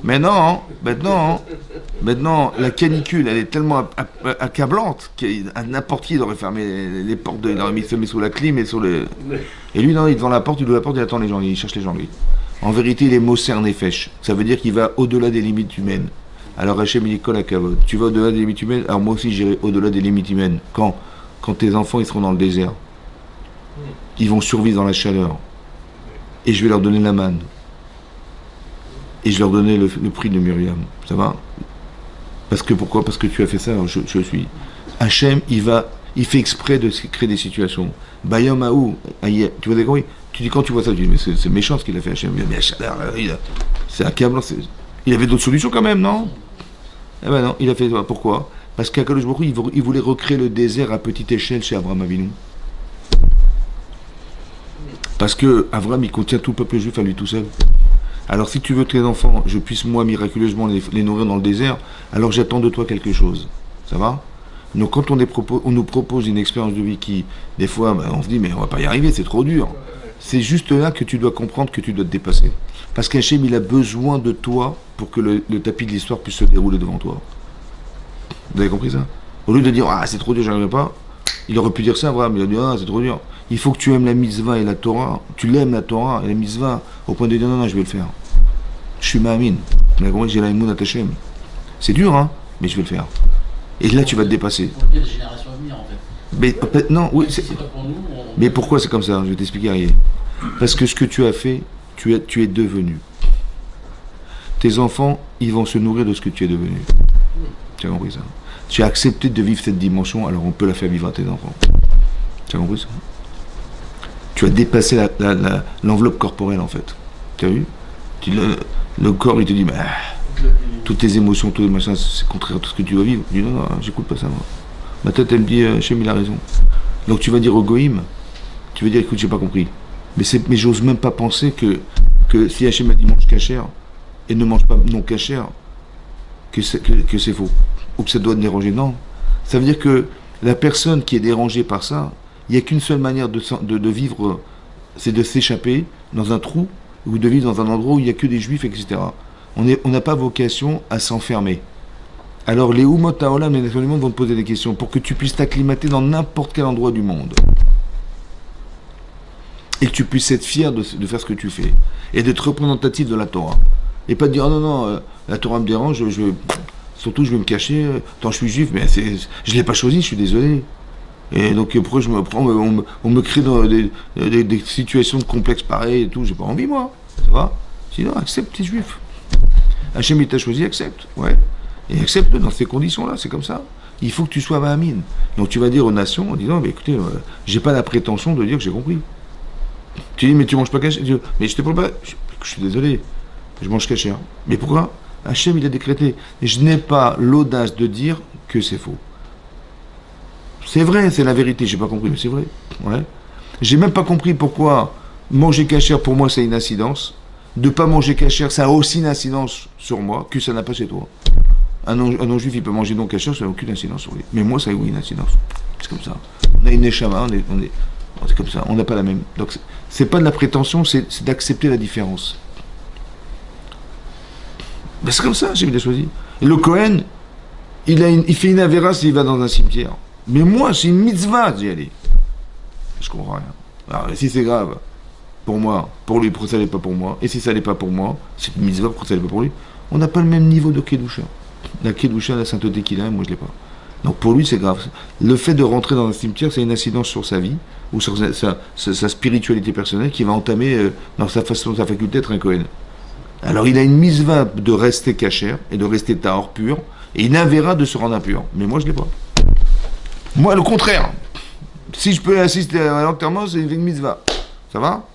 Mais non, maintenant, la canicule, elle est tellement accablante qu'à n'importe qui, il aurait fermé les portes, il aurait mis sous la clim et sur le... Et lui, non, il est devant la porte, il ouvre la porte, il attend les gens, il cherche les gens, lui. En vérité, il est Moser Nefesh. Ça veut dire qu'il va au-delà des limites humaines. Alors Hachem, il est kol hakavod. Tu vas au-delà des limites humaines, alors moi aussi, j'irai au-delà des limites humaines. Quand tes enfants, ils seront dans le désert, ils vont survivre dans la chaleur. Et je vais leur donner la manne. Et je leur donnais le prix de Myriam. Ça va? Parce que pourquoi? Parce que tu as fait ça, alors je suis. Hachem, il fait exprès de créer des situations. Bayom Aou, tu vois des oui. Tu dis quand tu vois ça, tu dis mais c'est méchant ce qu'il a fait Hachem. Mais la chaleur, c'est accablant. Il avait d'autres solutions quand même, non? Eh ben non, il a fait ça. Pourquoi? Parce qu'Akadosh Baruch Hu, il voulait recréer le désert à petite échelle chez Abraham Avinu. Parce que Abraham, il contient tout le peuple juif à lui tout seul. Alors si tu veux que tes enfants, je puisse moi miraculeusement les nourrir dans le désert, alors j'attends de toi quelque chose. Ça va? Donc quand on nous propose une expérience de vie qui, des fois, on se dit mais on va pas y arriver, c'est trop dur. C'est juste là que tu dois comprendre que tu dois te dépasser. Parce qu'Hachem, il a besoin de toi pour que le tapis de l'histoire puisse se dérouler devant toi. Vous avez compris ça? Au lieu de dire ah c'est trop dur, j'arriverai pas, il aurait pu dire ça, Abraham, il a dit ah c'est trop dur. Il faut que tu aimes la mitzvah et la Torah. Tu l'aimes la Torah et la mitzvah au point de dire non, je vais le faire. Je suis ma'amin. J'ai la imoun Hashem. C'est dur, hein, mais je vais le faire. Et là, tu vas te dépasser. On est des générations à venir, en fait. Mais non, oui. C'est pas pour nous. Mais pourquoi c'est comme ça? Je vais t'expliquer, Ariel. Parce que ce que tu as fait, tu es devenu. Tes enfants, ils vont se nourrir de ce que tu es devenu. Tu as compris ça? Tu as accepté de vivre cette dimension, alors on peut la faire vivre à tes enfants. Tu as compris ça? Tu as dépassé l'enveloppe corporelle, en fait. Tu as vu? Le corps, il te dit, toutes tes émotions, tous les machins, c'est contraire à tout ce que tu vas vivre. Tu dis, non, j'écoute pas ça, moi. Ma tête, elle me dit, Hachem, il a raison. Donc tu vas dire au goïm, tu vas dire, écoute, j'ai pas compris. Mais j'ose même pas penser que si Hachem m'a dit mange cachère, et ne mange pas non cachère, que c'est faux. Ou que ça doit te déranger. Non. Ça veut dire que la personne qui est dérangée par ça, il n'y a qu'une seule manière de vivre, c'est de s'échapper dans un trou, ou de vivre dans un endroit où il n'y a que des juifs, etc. On n'a pas vocation à s'enfermer. Alors les Umot Haolam, les nations du monde vont te poser des questions pour que tu puisses t'acclimater dans n'importe quel endroit du monde. Et que tu puisses être fier de faire ce que tu fais. Et d'être représentatif de la Torah. Et pas de dire, non, la Torah me dérange, surtout je vais me cacher, tant je suis juif, mais je ne l'ai pas choisi, je suis désolé. Et donc pourquoi je me prends, on me crée dans des situations de complexes pareilles et tout, j'ai pas envie moi, ça va? Sinon accepte, t'es juif. Hachem il t'a choisi, accepte, ouais. Et accepte dans ces conditions-là, c'est comme ça. Il faut que tu sois ma'amin. Donc tu vas dire aux nations en disant, mais écoutez, j'ai pas la prétention de dire que j'ai compris. Tu dis, mais tu manges pas caché. Mais je te parle pas, je suis désolé, je mange caché. Mais pourquoi? Hachem il a décrété. Et je n'ai pas l'audace de dire que c'est faux. C'est vrai, c'est la vérité, j'ai pas compris, mais c'est vrai. Ouais. J'ai même pas compris pourquoi manger cachère pour moi c'est une incidence. De pas manger cachère, ça a aussi une incidence sur moi que ça n'a pas chez toi. Un non-juif il peut manger non cachère, ça n'a aucune incidence sur lui. Mais moi ça a eu une incidence. C'est comme ça. On a une neshama, c'est comme ça, on n'a pas la même. Donc c'est pas de la prétention, c'est d'accepter la différence. Ben, c'est comme ça, j'ai choisi. Et le Cohen, il fait une avéra s'il va dans un cimetière. Mais moi, c'est une mitzvah d'y aller. Je comprends rien. Alors, si c'est grave, pour moi, pour lui, pourquoi ça n'est pas pour moi? Et si ça n'est pas pour moi, c'est une mitzvah, pourquoi ça n'est pas pour lui? On n'a pas le même niveau de Kedusha. La Kedusha, la sainteté qu'il a, moi je ne l'ai pas. Donc pour lui, c'est grave. Le fait de rentrer dans un cimetière, c'est une incidence sur sa vie, ou sur sa spiritualité personnelle, qui va entamer dans sa faculté d'être un Kohen. Alors il a une mitzvah de rester cachère, et de rester tahor pur, et une avéra de se rendre impur. Mais moi, je ne l'ai pas. Moi, le contraire. Si je peux assister à l'enterrement, c'est une mitzvah. Ça va?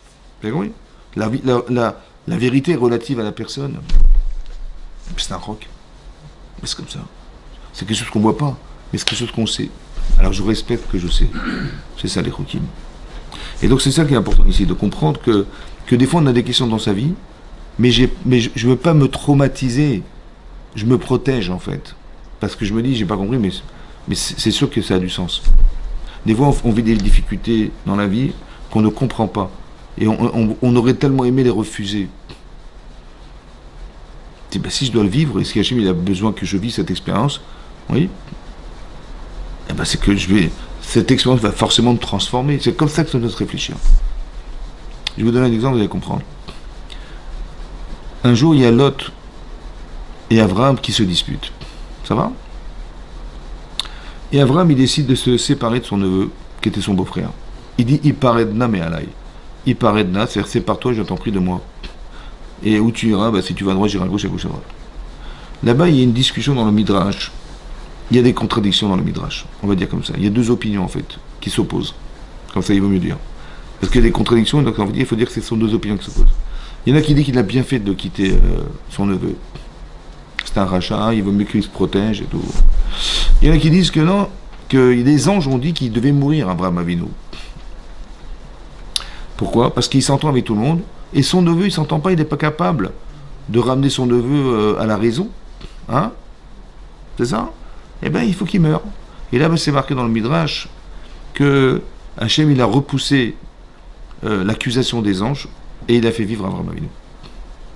Vous avez compris? La vérité est relative à la personne. C'est un roc. Mais c'est comme ça. C'est quelque chose qu'on ne voit pas, mais c'est quelque chose qu'on sait. Alors je respecte ce que je sais. C'est ça les rokim. Et donc c'est ça qui est important ici, de comprendre que des fois on a des questions dans sa vie, mais je ne veux pas me traumatiser. Je me protège en fait. Parce que je me dis, j'ai pas compris, mais c'est sûr que ça a du sens. Des fois, on vit des difficultés dans la vie qu'on ne comprend pas. Et on aurait tellement aimé les refuser. Ben, si je dois le vivre, et si Hachem il a besoin que je vis cette expérience, oui, eh ben, c'est que cette expérience va forcément me transformer. C'est comme ça que ça doit se réfléchir. Je vais vous donner un exemple, vous allez comprendre. Un jour, il y a Lot et Abraham qui se disputent. Ça va? Et Abraham, il décide de se séparer de son neveu, qui était son beau-frère. Il dit, Iparedna me alay. Iparedna, c'est-à-dire sépare-toi, je t'en prie de moi. Et où tu iras, bah, si tu vas à droite, j'irai à gauche, à droite. Là-bas, il y a une discussion dans le Midrash. Il y a des contradictions dans le Midrash, on va dire comme ça. Il y a deux opinions, en fait, qui s'opposent. Comme ça, il vaut mieux dire. Parce qu'il y a des contradictions, donc il faut dire que ce sont deux opinions qui s'opposent. Il y en a qui disent qu'il a bien fait de quitter son neveu. C'est un rachat, il vaut mieux qu'il se protège et tout. Il y en a qui disent que non, que les anges ont dit qu'il devait mourir, Abraham Avinu. Pourquoi? Parce qu'il s'entend avec tout le monde, et son neveu, il ne s'entend pas, il n'est pas capable de ramener son neveu à la raison. Hein? C'est ça? Eh bien, il faut qu'il meure. Et là, c'est marqué dans le Midrash que Hachem, il a repoussé l'accusation des anges, et il a fait vivre Abraham Avinu.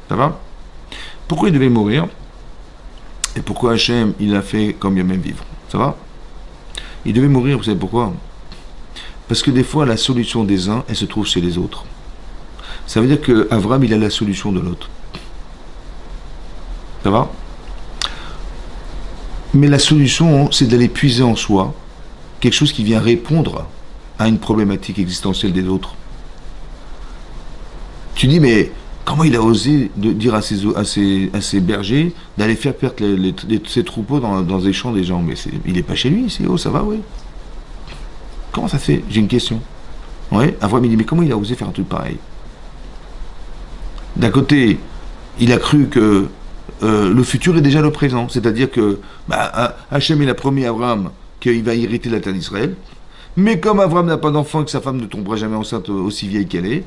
Ça va? Pourquoi il devait mourir? Et pourquoi Hachem, il a fait comme il a même vivre? Ça va? Il devait mourir, vous savez pourquoi? Parce que des fois, la solution des uns, elle se trouve chez les autres. Ça veut dire qu'Abraham, il a la solution de l'autre. Ça va? Mais la solution, c'est d'aller puiser en soi quelque chose qui vient répondre à une problématique existentielle des autres. Tu dis, mais comment il a osé dire à ses bergers d'aller faire perdre ses troupeaux dans les champs des gens? Mais il n'est pas chez lui, c'est ça va, oui. Comment ça se fait? J'ai une question. Ouais, Abraham, il dit, mais comment il a osé faire un truc pareil? D'un côté, il a cru que le futur est déjà le présent. C'est-à-dire que Hachem, il a promis à Abraham qu'il va hériter la terre d'Israël. Mais comme Abraham n'a pas d'enfant et que sa femme ne tombera jamais enceinte aussi vieille qu'elle est,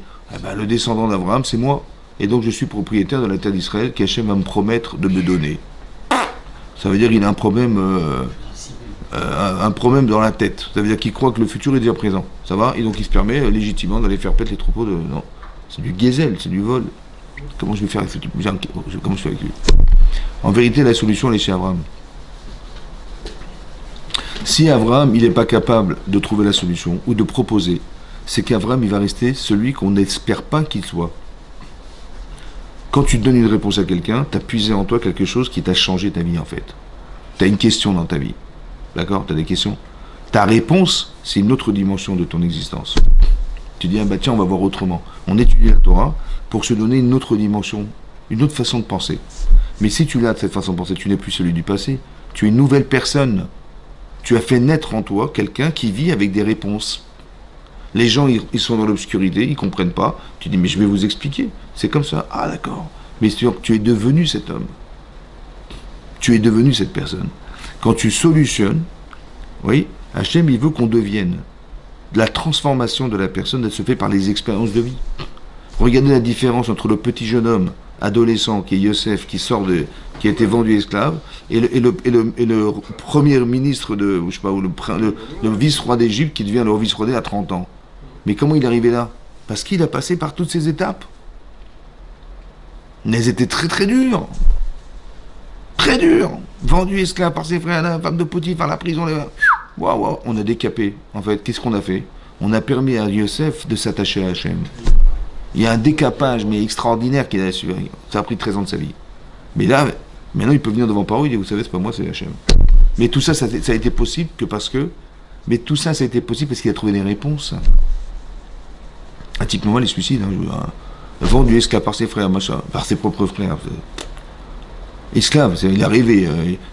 le descendant d'Abraham, c'est moi. Et donc je suis propriétaire de la terre d'Israël qu'Hachem va me promettre de me donner. Ça veut dire qu'il a un problème dans la tête. Ça veut dire qu'il croit que le futur est déjà présent. Ça va? Et donc il se permet légitimement d'aller faire pète les troupeaux de... Non, c'est du gazelle, c'est du vol. Comment je vais faire avec ce type? Comment je fais avec lui? En vérité, la solution, elle est chez Abraham. Si Abraham, il n'est pas capable de trouver la solution ou de proposer, c'est qu'Abraham, il va rester celui qu'on n'espère pas qu'il soit. Quand tu donnes une réponse à quelqu'un, tu as puisé en toi quelque chose qui t'a changé ta vie, en fait. Tu as une question dans ta vie. D'accord? Tu as des questions. Ta réponse, c'est une autre dimension de ton existence. Tu dis, tiens, on va voir autrement. On étudie la Torah pour se donner une autre dimension, une autre façon de penser. Mais si tu l'as de cette façon de penser, tu n'es plus celui du passé. Tu es une nouvelle personne. Tu as fait naître en toi quelqu'un qui vit avec des réponses. Les gens, ils sont dans l'obscurité, ils ne comprennent pas. Tu dis, mais je vais vous expliquer. C'est comme ça. Ah, d'accord. Mais tu es devenu cet homme. Tu es devenu cette personne. Quand tu solutionnes, oui, Hachem, il veut qu'on devienne. La transformation de la personne, elle se fait par les expériences de vie. Regardez la différence entre le petit jeune homme, adolescent, qui est Yosef, qui a été vendu esclave, et le premier ministre de, je sais pas, ou le vice-roi d'Égypte qui devient le vice-roi à 30 ans. Mais comment il est arrivé là? Parce qu'il a passé par toutes ces étapes. Mais elles étaient très très dures. Très dures. Vendu esclave par ses frères, la femme de Potiphar, la prison. Waouh, on a décapé. En fait, qu'est-ce qu'on a fait? On a permis à Yosef de s'attacher à Hachem. Il y a un décapage, mais extraordinaire qu'il a su. Ça a pris 13 ans de sa vie. Mais là, maintenant, il peut venir devant Paro, il dit, vous savez, c'est pas moi, c'est Hachem. Mais tout ça, ça a été possible que parce que... Mais tout ça, ça a été possible parce qu'il a trouvé des réponses. À titre moment, les suicides, vendu esclave par ses frères, machin, par ses propres frères. Esclave, il est arrivé,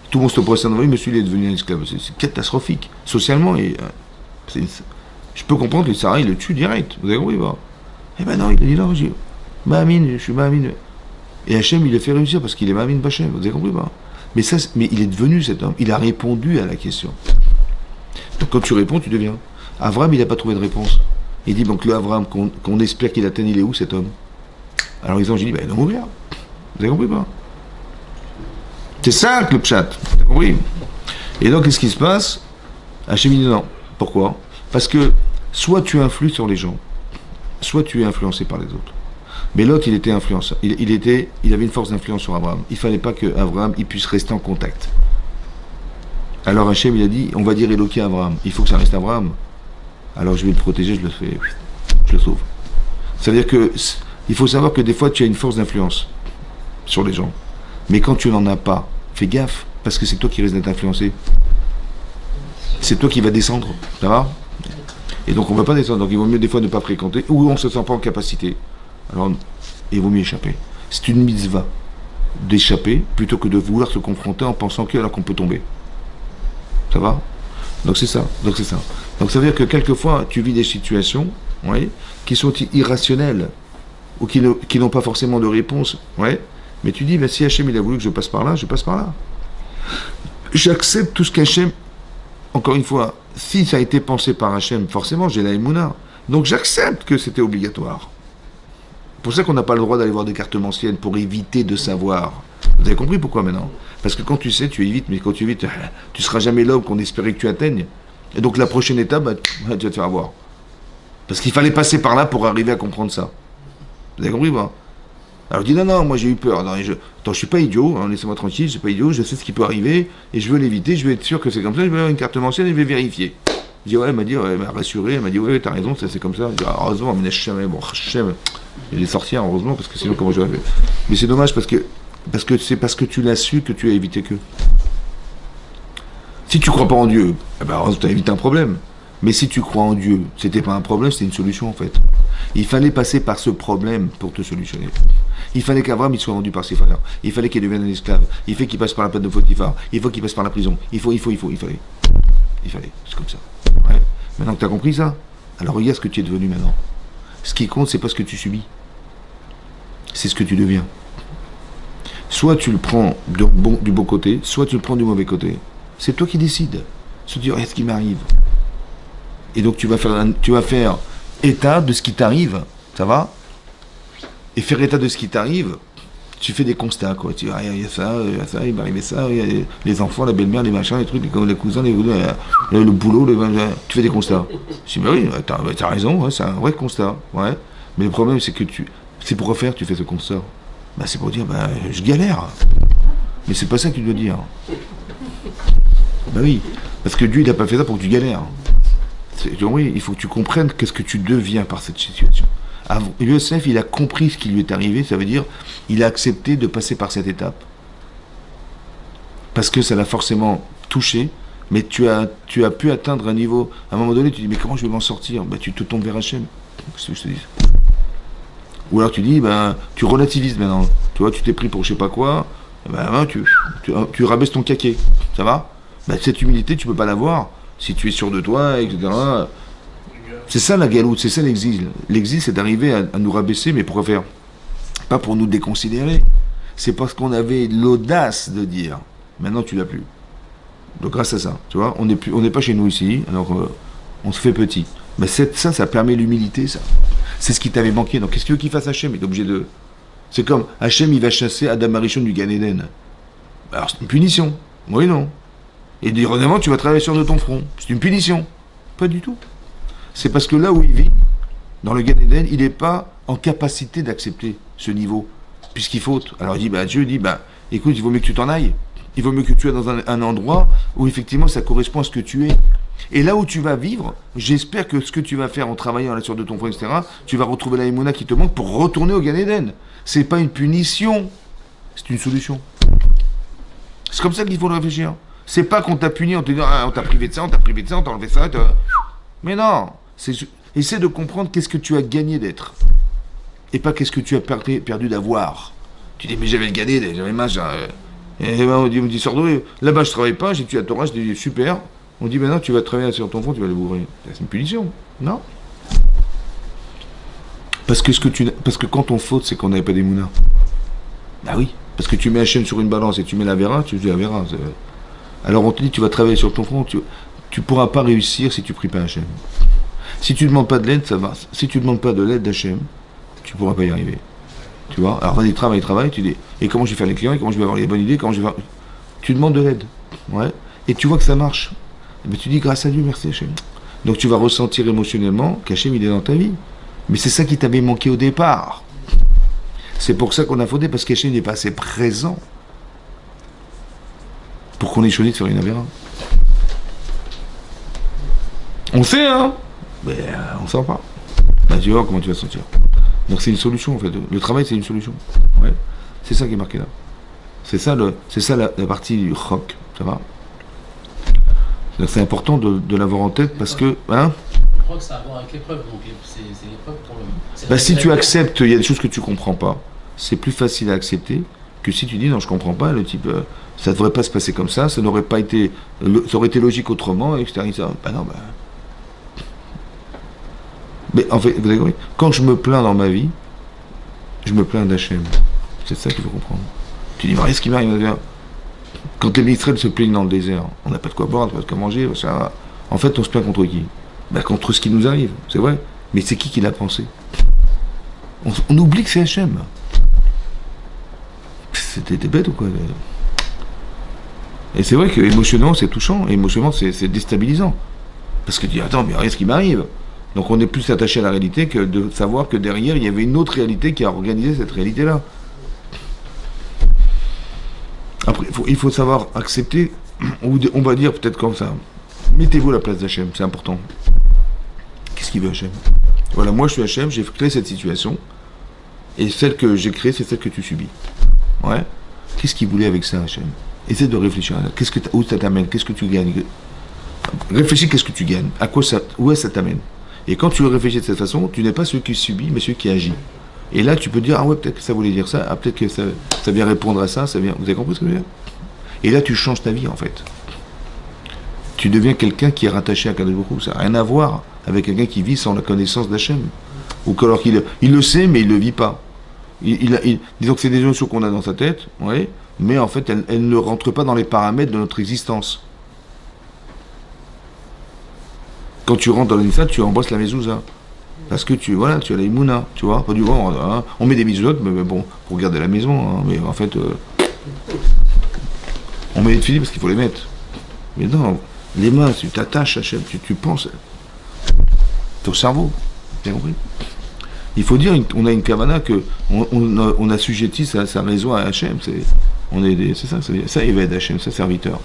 tout le monde se procède devant lui, monsieur, il est devenu un esclave. C'est catastrophique. Socialement, je peux comprendre que Sarah, il le tue direct. Vous avez compris, pas? Eh ben non, il a dit non, je suis Ma'amine. Et Hachem, il a fait réussir parce qu'il est Ma'amine Bachem. Vous avez compris, pas? Mais il est devenu cet homme. Il a répondu à la question. Donc quand tu réponds, tu deviens. Abraham, il n'a pas trouvé de réponse. Il dit, donc le Abraham qu'on espère qu'il atteigne, il est où cet homme? Alors ils ont dit, il doit mourir. Vous avez compris, pas? C'est ça le pshat. Vous avez compris? Et donc, qu'est-ce qui se passe? Hachem dit non. Pourquoi? Parce que soit tu influes sur les gens, soit tu es influencé par les autres. Mais l'autre, il était influencé. Il avait une force d'influence sur Abraham. Il fallait pas qu'Abraham il puisse rester en contact. Alors Hachem, il a dit, on va dire Eloqué à Abraham. Il faut que ça reste Abraham. Alors je vais le protéger, je le fais, je le sauve. C'est-à-dire que il faut savoir que des fois, tu as une force d'influence sur les gens. Mais quand tu n'en as pas, fais gaffe, parce que c'est toi qui risque d'être influencé. C'est toi qui vas descendre, ça va? Et donc on ne va pas descendre, donc il vaut mieux des fois ne pas fréquenter, ou on ne se sent pas en capacité. Alors il vaut mieux échapper. C'est une mitzvah d'échapper, plutôt que de vouloir se confronter en pensant alors qu'on peut tomber. Ça va? Donc c'est ça, donc ça veut dire que quelquefois tu vis des situations, ouais, qui sont irrationnelles, ou qui n'ont pas forcément de réponse, ouais, mais tu dis, ben, si Hachem il a voulu que je passe par là, je passe par là. J'accepte tout ce qu'Hachem, encore une fois, si ça a été pensé par Hachem, forcément j'ai la Emouna. Donc j'accepte que c'était obligatoire. C'est pour ça qu'on n'a pas le droit d'aller voir des cartomanciennes pour éviter de savoir. Vous avez compris pourquoi maintenant? Parce que quand tu sais, tu évites, mais quand tu évites, tu ne seras jamais l'homme qu'on espérait que tu atteignes. Et donc la prochaine étape, bah, tu vas te faire avoir. Parce qu'il fallait passer par là pour arriver à comprendre ça. Vous avez compris, moi? Alors je dis non, moi j'ai eu peur. Non, je suis pas idiot, hein, laissez-moi tranquille, je suis pas idiot, je sais ce qui peut arriver, et je veux l'éviter, je veux être sûr que c'est comme ça, je vais avoir une carte mensuelle et je vais vérifier. Je dis ouais, elle m'a rassuré, elle m'a dit ouais, t'as raison, ça c'est comme ça. Je dis, ah, heureusement, mais Hachem, il est sorti, heureusement, parce que sinon comment j'aurais fait. Mais c'est dommage parce que c'est parce que tu l'as su que tu as évité que. Si tu crois pas en Dieu, eh ben, tu as évité un problème. Mais si tu crois en Dieu, c'était pas un problème, c'était une solution en fait. Il fallait passer par ce problème pour te solutionner. Il fallait qu'Abraham il soit vendu par ses frères. Il fallait qu'il devienne un esclave. Il fallait qu'il passe par la peine de Potiphar. Il faut qu'il passe par la prison. Il fallait. C'est comme ça. Ouais. Maintenant que tu as compris ça, alors regarde ce que tu es devenu maintenant. Ce qui compte, c'est pas ce que tu subis. C'est ce que tu deviens. Soit tu le prends du bon côté, soit tu le prends du mauvais côté. C'est toi qui décides. Se dire, regarde ce qui m'arrive. Et donc tu vas faire état de ce qui t'arrive, ça va? Et faire état de ce qui t'arrive, tu fais des constats, quoi. Tu dis, ah, il y a ça, il m'est arrivé ça, il y a les enfants, la belle-mère, les machins, les trucs, les cousins, le boulot, tu fais des constats. Je dis, bah oui, t'as raison, ouais, c'est un vrai constat, ouais. Mais le problème, c'est que c'est pour refaire, tu fais ce constat. Bah, c'est pour dire, bah, je galère. Mais c'est pas ça que tu dois dire. Bah oui, parce que Dieu, il n'a pas fait ça pour que tu galères. Oui, il faut que tu comprennes qu'est-ce que tu deviens par cette situation. Yosef, il a compris ce qui lui est arrivé, ça veut dire il a accepté de passer par cette étape. Parce que ça l'a forcément touché, mais tu as pu atteindre un niveau. À un moment donné, tu dis, mais comment je vais m'en sortir? Bah, tu te tombes vers Hachem. Qu'est-ce que je te dis? Ou alors tu dis, ben, tu relativises maintenant. Tu vois, tu t'es pris pour je sais pas quoi, ben, tu rabaisses ton caquet. Ça va? Ben, cette humilité, tu peux pas l'avoir si tu es sûr de toi, etc. C'est ça la galoute, c'est ça l'exil. L'exil, c'est d'arriver à nous rabaisser, mais pourquoi faire? Pas pour nous déconsidérer. C'est parce qu'on avait l'audace de dire. Maintenant, tu l'as plus. Donc grâce à ça, tu vois, on n'est pas chez nous ici, alors on se fait petit. Mais ça permet l'humilité, ça. C'est ce qui t'avait manqué. Donc qu'est-ce que tu veux qu'il fasse Hachem? Il est obligé de... C'est comme Hachem, il va chasser Adam Arishon du Gan Eden. Alors c'est une punition. Oui, non. Et dire honnêtement, tu vas travailler sur de ton front. C'est une punition. Pas du tout. C'est parce que là où il vit, dans le Gan Eden, il n'est pas en capacité d'accepter ce niveau, puisqu'il faute. Alors Dieu dit, écoute, il vaut mieux que tu t'en ailles. Il vaut mieux que tu es dans un endroit où effectivement ça correspond à ce que tu es. Et là où tu vas vivre, j'espère que ce que tu vas faire en travaillant à la sueur de ton front, etc., tu vas retrouver la Emouna qui te manque pour retourner au Gan Eden. C'est pas une punition, c'est une solution. C'est comme ça qu'il faut le réfléchir. C'est pas qu'on t'a puni, on te dit, on t'a privé de ça, on t'a enlevé ça. Mais non, essaie de comprendre qu'est-ce que tu as gagné d'être. Et pas qu'est-ce que tu as perdu d'avoir. Tu dis, mais j'avais gagné, j'avais mal. Et ben, on me dit, sors de là-bas, je travaille pas, j'ai tué à Torah, je dis, super. On dit, maintenant, tu vas travailler sur ton front, tu vas le bourrer. C'est une punition, non? Parce que quand on faute, c'est qu'on n'avait pas des mounas. Bah oui, parce que tu mets Hachem sur une balance et tu mets la Vera, tu dis la Vera. Alors on te dit, tu vas travailler sur ton front, tu pourras pas réussir si tu pries pas Hachem. Si tu ne demandes pas de l'aide, ça va. Si tu ne demandes pas de l'aide d'Hachem, tu pourras pas y arriver. Tu vois? Alors vas-y, travaille, tu dis, et comment je vais faire les clients, et comment je vais avoir les bonnes idées, tu demandes de l'aide. Ouais. Et tu vois que ça marche. Et bien, tu dis, grâce à Dieu, merci Hachem. Donc tu vas ressentir émotionnellement qu'Hachem, il est dans ta vie. Mais c'est ça qui t'avait manqué au départ. C'est pour ça qu'on a fauté, parce qu'Hachem n'est pas assez présent pour qu'on ait choisi de faire une avéra. On sait, hein, mais on ne sent pas. Bah, tu vas voir comment tu vas te sentir. Donc c'est une solution, en fait. Le travail, c'est une solution. Ouais. C'est ça qui est marqué là. C'est ça, la partie du rock. Ça va. C'est important de l'avoir en tête parce que... Hein, je crois que ça a à voir avec l'épreuve. Donc c'est l'épreuve pour le... Bah, si tu acceptes, il y a des choses que tu ne comprends pas. C'est plus facile à accepter que si tu dis non, je ne comprends pas, le type... ça ne devrait pas se passer comme ça n'aurait pas été... ça aurait été logique autrement, etc. Bah non, bah... Mais en fait, vous avez compris, quand je me plains dans ma vie, je me plains d'Hachem. C'est ça qu'il faut comprendre. Tu dis, mais ce qui m'arrive, quand les Israël se plaignent dans le désert, on n'a pas de quoi boire, on n'a pas de quoi manger, ça, en fait, on se plaint contre qui? Ben, contre ce qui nous arrive, c'est vrai. Mais c'est qui l'a pensé? On oublie que c'est Hachem. C'était bête ou quoi? Et c'est vrai que émotionnellement, c'est touchant, et émotionnellement, c'est déstabilisant. Parce que tu dis, attends, mais regarde ce qui m'arrive. Donc on est plus attaché à la réalité que de savoir que derrière, il y avait une autre réalité qui a organisé cette réalité-là. Après, il faut savoir accepter, on va dire peut-être comme ça, mettez-vous à la place d'Hachem, c'est important. Qu'est-ce qu'il veut Hachem? Voilà, moi je suis Hachem, j'ai créé cette situation, et celle que j'ai créée, c'est celle que tu subis. Ouais. Qu'est-ce qu'il voulait avec ça, Hachem? Essaie de réfléchir. Où ça t'amène? Qu'est-ce que tu gagnes? Réfléchis, qu'est-ce que tu gagnes? Où est-ce que ça t'amène? Et quand tu réfléchis de cette façon, tu n'es pas celui qui subit, mais celui qui agit. Et là, tu peux dire, ah ouais, peut-être que ça voulait dire ça, ah, peut-être que ça vient répondre à ça, ça vient... Vous avez compris ce que je veux dire? Et là, tu changes ta vie, en fait. Tu deviens quelqu'un qui est rattaché à Kadosh Baruch Hu. Ça n'a rien à voir avec quelqu'un qui vit sans la connaissance d'Hachem. Ou alors qu'il le sait, mais il ne le vit pas. Disons que c'est des notions qu'on a dans sa tête, ouais, mais en fait, elles ne rentrent pas dans les paramètres de notre existence. Quand tu rentres dans l'Insa, tu embrasses la mezouza. Parce que tu as la Imouna, tu vois. Pas du bon, hein, on met des mezouzotes, mais bon, pour garder la maison. Hein, mais en fait, on met des filets parce qu'il faut les mettre. Mais non, les mains, tu t'attaches à Hachem, tu penses. Ton cerveau, tu as compris? Il faut dire, on a une kavana que on assujettit sa raison à Hachem. C'est ça, ça évêque Hachem, ça serviteur.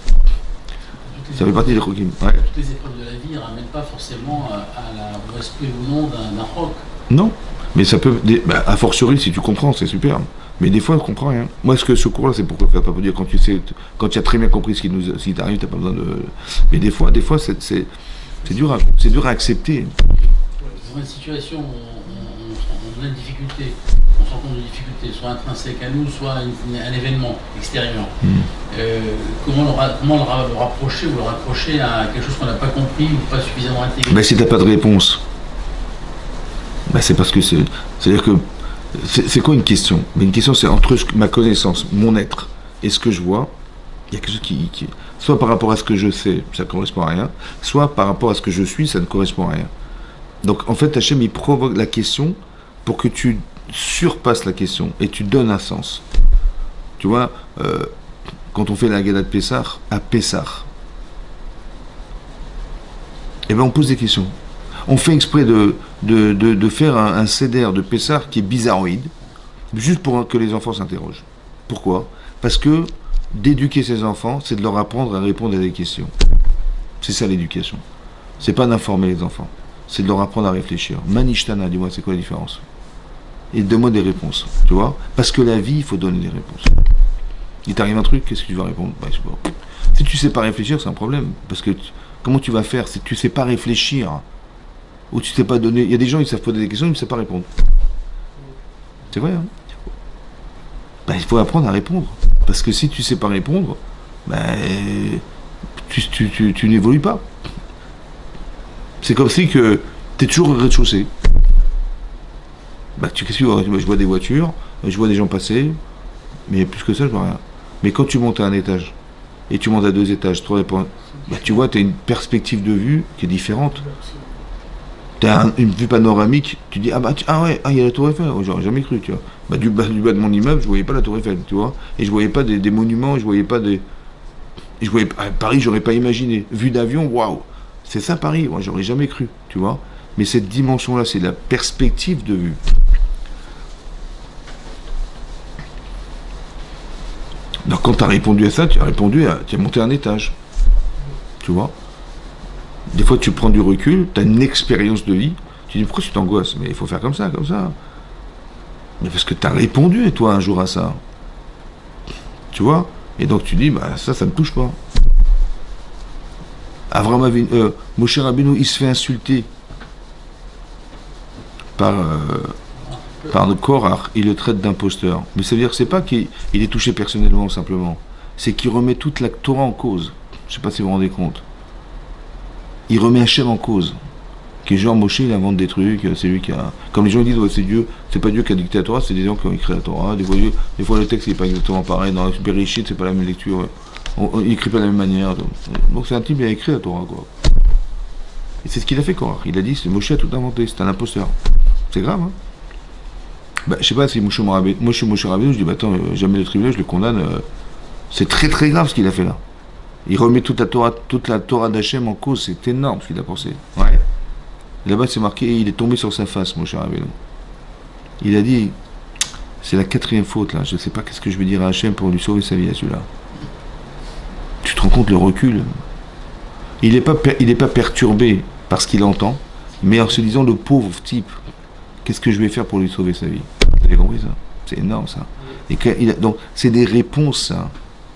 Ça fait partie des chokim. Ouais. Toutes les épreuves de la vie ne ramènent pas forcément au respect ou non d'un roc. Non, mais ça peut... a fortiori, si tu comprends, c'est super. Mais des fois, on ne comprend rien. Moi, ce cours-là, c'est pourquoi faire pas pour dire quand tu as très bien compris ce qui t'arrive, tu n'as pas besoin de... Mais des fois c'est dur à accepter. Dans une situation où on a une difficulté, on se rend compte de difficulté, soit intrinsèque à nous, soit un événement extérieur. Comment le rapprocher ou le raccrocher à quelque chose qu'on n'a pas compris ou pas suffisamment intégré? Ben, si tu n'as pas de réponse, ben, c'est parce que c'est-à-dire que c'est quoi une question? Mais une question, c'est entre ma connaissance, mon être, et ce que je vois, il y a quelque chose qui... Soit par rapport à ce que je sais, ça ne correspond à rien, soit par rapport à ce que je suis, ça ne correspond à rien. Donc en fait, Hachem, il provoque la question pour que tu surpasses la question et tu donnes un sens. Tu vois, quand on fait la Haggadah de Pessah, à Pessah, eh ben on pose des questions. On fait exprès de faire un seder de Pessah qui est bizarroïde, juste pour que les enfants s'interrogent. Pourquoi? Parce que d'éduquer ses enfants, c'est de leur apprendre à répondre à des questions. C'est ça l'éducation. C'est pas d'informer les enfants, c'est de leur apprendre à réfléchir. Manishtana, dis-moi, c'est quoi la différence? Et donne-moi des réponses, tu vois? Parce que la vie, il faut donner des réponses. Il t'arrive un truc, qu'est-ce que tu vas répondre? Bah, je sais pas. Si tu sais pas réfléchir, c'est un problème. Parce que comment tu vas faire si tu sais pas réfléchir? Ou tu sais pas donner... Il y a des gens, ils savent poser des questions, ils ne savent pas répondre. C'est vrai, hein? Bah, il faut apprendre à répondre. Parce que si tu sais pas répondre, bah, tu n'évolues pas. C'est comme si que tu es toujours au rez-de-chaussée. Bah, qu'est-ce que tu vois? Je vois des voitures, je vois des gens passer, mais plus que ça, je vois rien. Mais quand tu montes à un étage, et tu montes à 2 étages, 3 étages, bah, tu vois, tu as une perspective de vue qui est différente. Tu as une vue panoramique, tu dis, il y a la Tour Eiffel, j'aurais jamais cru, tu vois. Bah, du bas de mon immeuble, je voyais pas la Tour Eiffel, tu vois. Et je voyais pas des monuments, je voyais pas des... Je voyais, Paris, j'aurais pas imaginé. Vue d'avion, waouh! C'est ça Paris, moi j'aurais jamais cru, tu vois. Mais cette dimension-là, c'est la perspective de vue. Donc quand tu as répondu à ça, tu as monté un étage. Tu vois? Des fois, tu prends du recul, tu as une expérience de vie, tu dis pourquoi tu t'angoisses? Mais il faut faire comme ça, comme ça. Mais parce que tu as répondu, toi, un jour à ça. Tu vois? Et donc tu dis, bah ça me touche pas. Avraham Avinu, Moshe Rabbeinu, il se fait insulter par le Korach, il le traite d'imposteur. Mais ça veut dire que c'est pas qu'il est touché personnellement, simplement. C'est qu'il remet toute la Torah en cause. Je sais pas si vous vous rendez compte. Il remet Hachem en cause. Qui est genre Moshe, il invente des trucs, c'est lui qui a... Comme les gens disent, ouais, c'est Dieu, c'est pas Dieu qui a dicté la Torah, c'est des gens qui ont écrit la Torah. Des fois le texte n'est pas exactement pareil, dans le Bereshit, c'est pas la même lecture. Il écrit pas de la même manière. Donc c'est un type qui a écrit la Torah, quoi. Et c'est ce qu'il a fait, Korach. Il a dit, c'est Moshe a tout inventé, c'est un imposteur. C'est grave, hein. Bah, je sais pas si Moshe Rabbeinu, je dis, bah attends, jamais de tribunal, je le condamne. C'est très très grave ce qu'il a fait là. Il remet toute la Torah d'Hachem en cause, c'est énorme ce qu'il a pensé. Ouais. Et là-bas, c'est marqué, il est tombé sur sa face, Moshe Rabbeinu. Il a dit, c'est la 4e faute là, je ne sais pas qu'est-ce que je vais dire à Hachem pour lui sauver sa vie à celui-là. Tu te rends compte le recul? Il n'est pas perturbé par ce qu'il entend, mais en se disant, le pauvre type, qu'est-ce que je vais faire pour lui sauver sa vie? Vous avez compris ça? C'est énorme ça. Et donc, c'est des réponses, ça.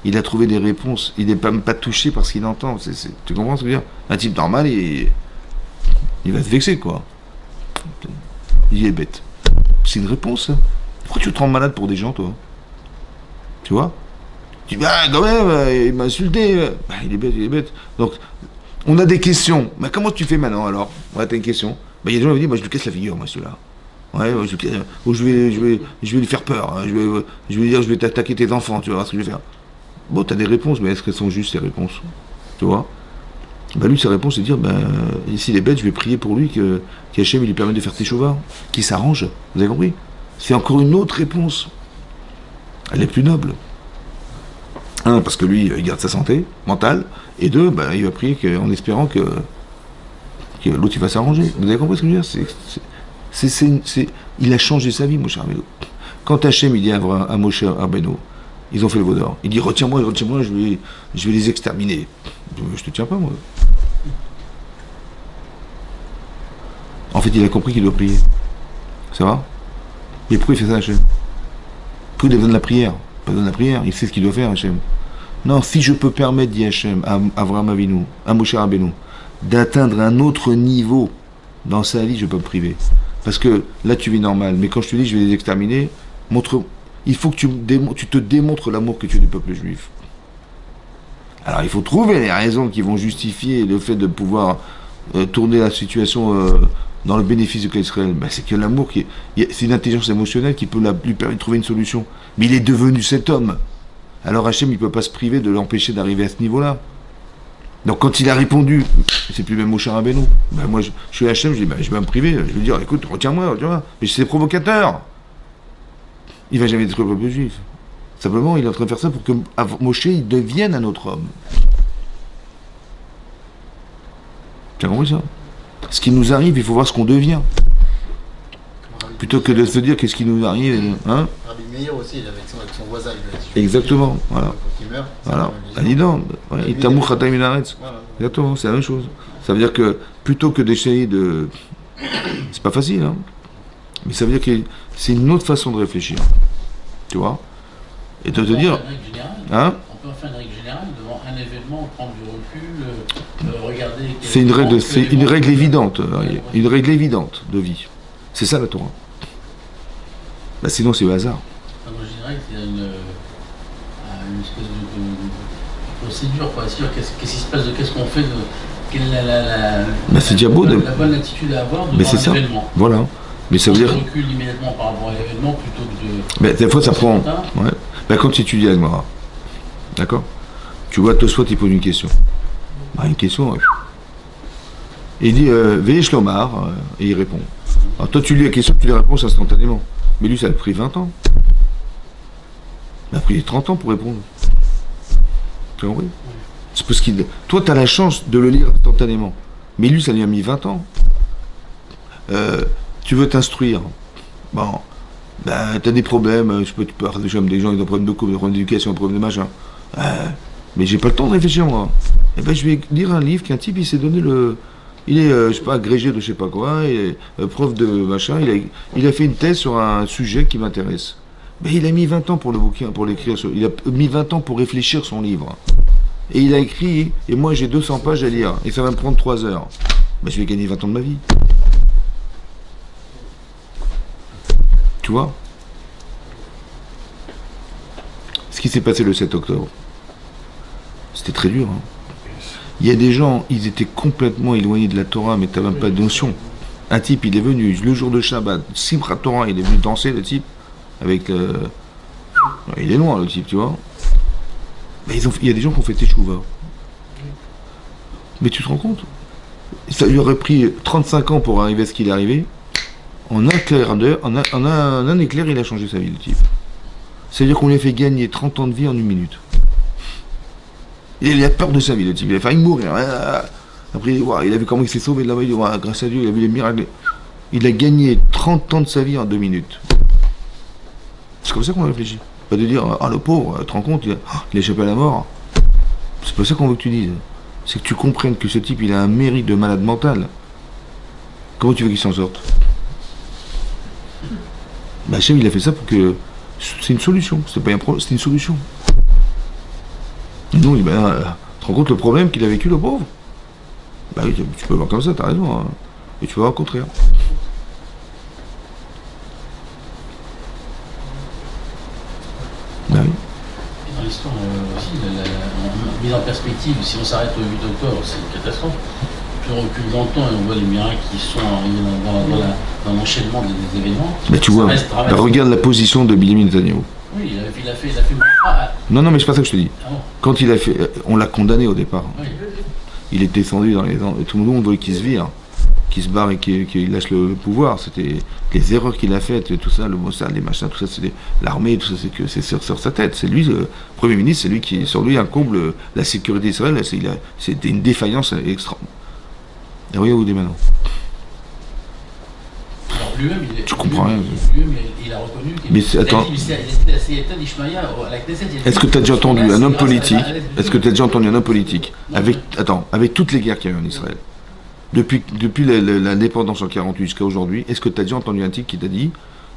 Il a trouvé des réponses. Il n'est même pas touché par ce qu'il entend. Tu comprends ce que je veux dire? Un type normal, il va se vexer, quoi. Il est bête. C'est une réponse, ça. Pourquoi tu te rends malade pour des gens, toi? Tu vois? Tu dis, bah, quand même, il m'a insulté. Bah, il est bête. Donc, on a des questions. Bah, comment tu fais maintenant, alors? Ouais, t'as une question. Bah, il y a des gens qui me disent, bah, je lui casse la figure, moi, celui-là. Ouais, je vais lui faire peur. Hein. Je vais lui dire, je vais t'attaquer tes enfants, tu vas voir ce que je vais faire. Bon, tu as des réponses, mais est-ce qu'elles sont justes, ces réponses? Tu vois? Bah lui, sa réponse, c'est de dire, s'il est bête, je vais prier pour lui qu'Hachem, il lui permet de faire ses chouvas, qu'il s'arrange. Vous avez compris? C'est encore une autre réponse. Elle est plus noble. Un, parce que lui, il garde sa santé mentale, et deux, il va prier en espérant que l'autre, il va s'arranger. Vous avez compris ce que je veux dire? Il a changé sa vie, Moshe Rabbeinu. Quand Hachem, il dit à Moshe Rabbeinu, ils ont fait le vaudor. Il dit, retiens-moi, je vais les exterminer. Je te tiens pas, moi. En fait, il a compris qu'il doit prier. Ça va? Mais pourquoi il fait ça, Hachem? Pourquoi il donne la prière? Pas donne la prière, il sait ce qu'il doit faire, Hachem. Non, si je peux permettre, dit Hachem, à Avraham Avinu, à Moshe Rabbeinu, d'atteindre un autre niveau dans sa vie, je peux me priver. Parce que là, tu vis normal. Mais quand je te dis, je vais les exterminer, il faut que tu te démontres l'amour que tu as du peuple juif. Alors il faut trouver les raisons qui vont justifier le fait de pouvoir tourner la situation dans le bénéfice de Israël. C'est que l'amour, c'est une intelligence émotionnelle qui peut lui permettre de trouver une solution. Mais il est devenu cet homme. Alors Hachem, il ne peut pas se priver de l'empêcher d'arriver à ce niveau-là. Donc quand il a répondu, c'est plus même Moshe Rabbeinu. Moi, je suis Hachem, je dis, je vais me priver. Je vais lui dire, écoute, retiens-moi. Mais c'est provocateur. Il ne va jamais détruire le peuple juif. Simplement, il est en train de faire ça pour que Moshe il devienne un autre homme. Tu as compris ça? Ce qui nous arrive, il faut voir ce qu'on devient. Plutôt que de se dire qu'est-ce qui nous arrive. Hein? Rabbi Meir aussi, il avait avec son voisin. Exactement, voilà. Quand il meurt, voilà. Anidan, il tamou chataim minaretz. Exactement, c'est la même chose. Ça veut dire que plutôt que d'essayer de. C'est pas facile, hein. Mais ça veut dire que c'est une autre façon de réfléchir. Tu vois? Et de te dire. Hein? On peut faire une règle générale devant un événement, prendre du recul, regarder. C'est une règle évidente, une règle évidente de vie. C'est ça la Torah. Sinon c'est le hasard. Moi je dirais qu'il y a une espèce de procédure pour essayer qu'est-ce qui se passe, qu'est-ce qu'on fait, quelle est c'est déjà beau la bonne attitude à avoir devant un événement. Voilà. Mais ça veut dire. On recule immédiatement par rapport à l'événement plutôt que de. Des fois ça prend. Ouais. Quand tu étudies Agmara, d'accord? Tu vois, Tosfot il pose une question. Une question. Et il dit Veillez Shlomar, et il répond. Alors toi tu lis la question, tu les réponds instantanément. Mais lui ça a pris 20 ans. Il a pris 30 ans pour répondre. Tu as compris? C'est parce qu'il. Toi tu as la chance de le lire instantanément. Mais lui ça lui a mis 20 ans. tu veux t'instruire. Bon, ben, t'as des problèmes, tu peux avoir des gens, ils ont des problèmes de couple, des problèmes d'éducation, des problèmes de machin. Mais j'ai pas le temps de réfléchir, moi. Eh ben, je vais lire un livre qu'un type, il s'est donné le... Il est, je sais pas, agrégé de je sais pas quoi, il est prof de machin, il a fait une thèse sur un sujet qui m'intéresse. Mais il a mis 20 ans pour le bouquin, pour l'écrire, il a mis 20 ans pour réfléchir son livre. Et il a écrit, et moi j'ai 200 pages à lire, et ça va me prendre 3 heures. Ben, je vais gagner 20 ans de ma vie. Tu vois? Ce qui s'est passé le 7 octobre, c'était très dur. Hein. Il y a des gens, ils étaient complètement éloignés de la Torah, mais t'as même pas de notion. Un type, il est venu, le jour de Shabbat, Simchat Torah, il est venu danser, le type, avec le... Il est loin, le type, tu vois. Mais il y a des gens qui ont fait Teshuvah. Mais tu te rends compte? Ça lui aurait pris 35 ans pour arriver à ce qu'il est arrivé. En un clair d'heure, en un éclair, il a changé sa vie, le type. C'est-à-dire qu'on lui a fait gagner 30 ans de vie en 1 minute. Il a peur de sa vie, le type. Il a failli mourir. Après, il a vu comment il s'est sauvé de là-bas. Il dit, grâce à Dieu, il a vu les miracles. Il a gagné 30 ans de sa vie en 2 minutes. C'est comme ça qu'on réfléchit. Pas de dire, le pauvre, tu te rends compte, il a échappé à la mort. C'est pas ça qu'on veut que tu dises. C'est que tu comprennes que ce type, il a un mérite de malade mental. Comment tu veux qu'il s'en sorte? Bah, Hachem, il a fait ça pour que... C'est une solution. C'était pas un problème, c'était une solution. Non, tu te rends compte le problème qu'il a vécu, le pauvre? Bah oui, tu peux voir comme ça, t'as raison. Hein. Et tu peux voir au contraire. Bah oui. Et dans l'histoire aussi, mise en perspective, si on s'arrête au 8 octobre, c'est une catastrophe. Plus on recule dans le temps et on voit les miracles qui sont arrivés dans l'enchaînement des événements. Mais tu vois, regarde la position de Benjamin Netanyahu. Oui, il a fait Non, mais c'est pas ça que je te dis. Ah bon. Quand il a fait, on l'a condamné au départ. Oui. Il est descendu dans les ans. Tout le monde voulait qu'il se vire, qu'il se barre et qu'il lâche le pouvoir. C'était les erreurs qu'il a faites, tout ça, le Mossad, les machins, tout ça, c'est l'armée, tout ça, c'est sur sa tête. C'est lui, le Premier ministre, c'est lui qui, sur lui, incombe la sécurité d'Israël. C'était une défaillance extra. Et regarde où il est maintenant. Alors lui-même, tu comprends rien. Lui-même, il a reconnu qu'il attends. Est-ce que tu as déjà entendu un homme politique? Est-ce que tu as déjà entendu un homme politique avec toutes les guerres qu'il y a eu en Israël, depuis l'indépendance en 48 jusqu'à aujourd'hui, est-ce que tu as déjà entendu un type qui t'a dit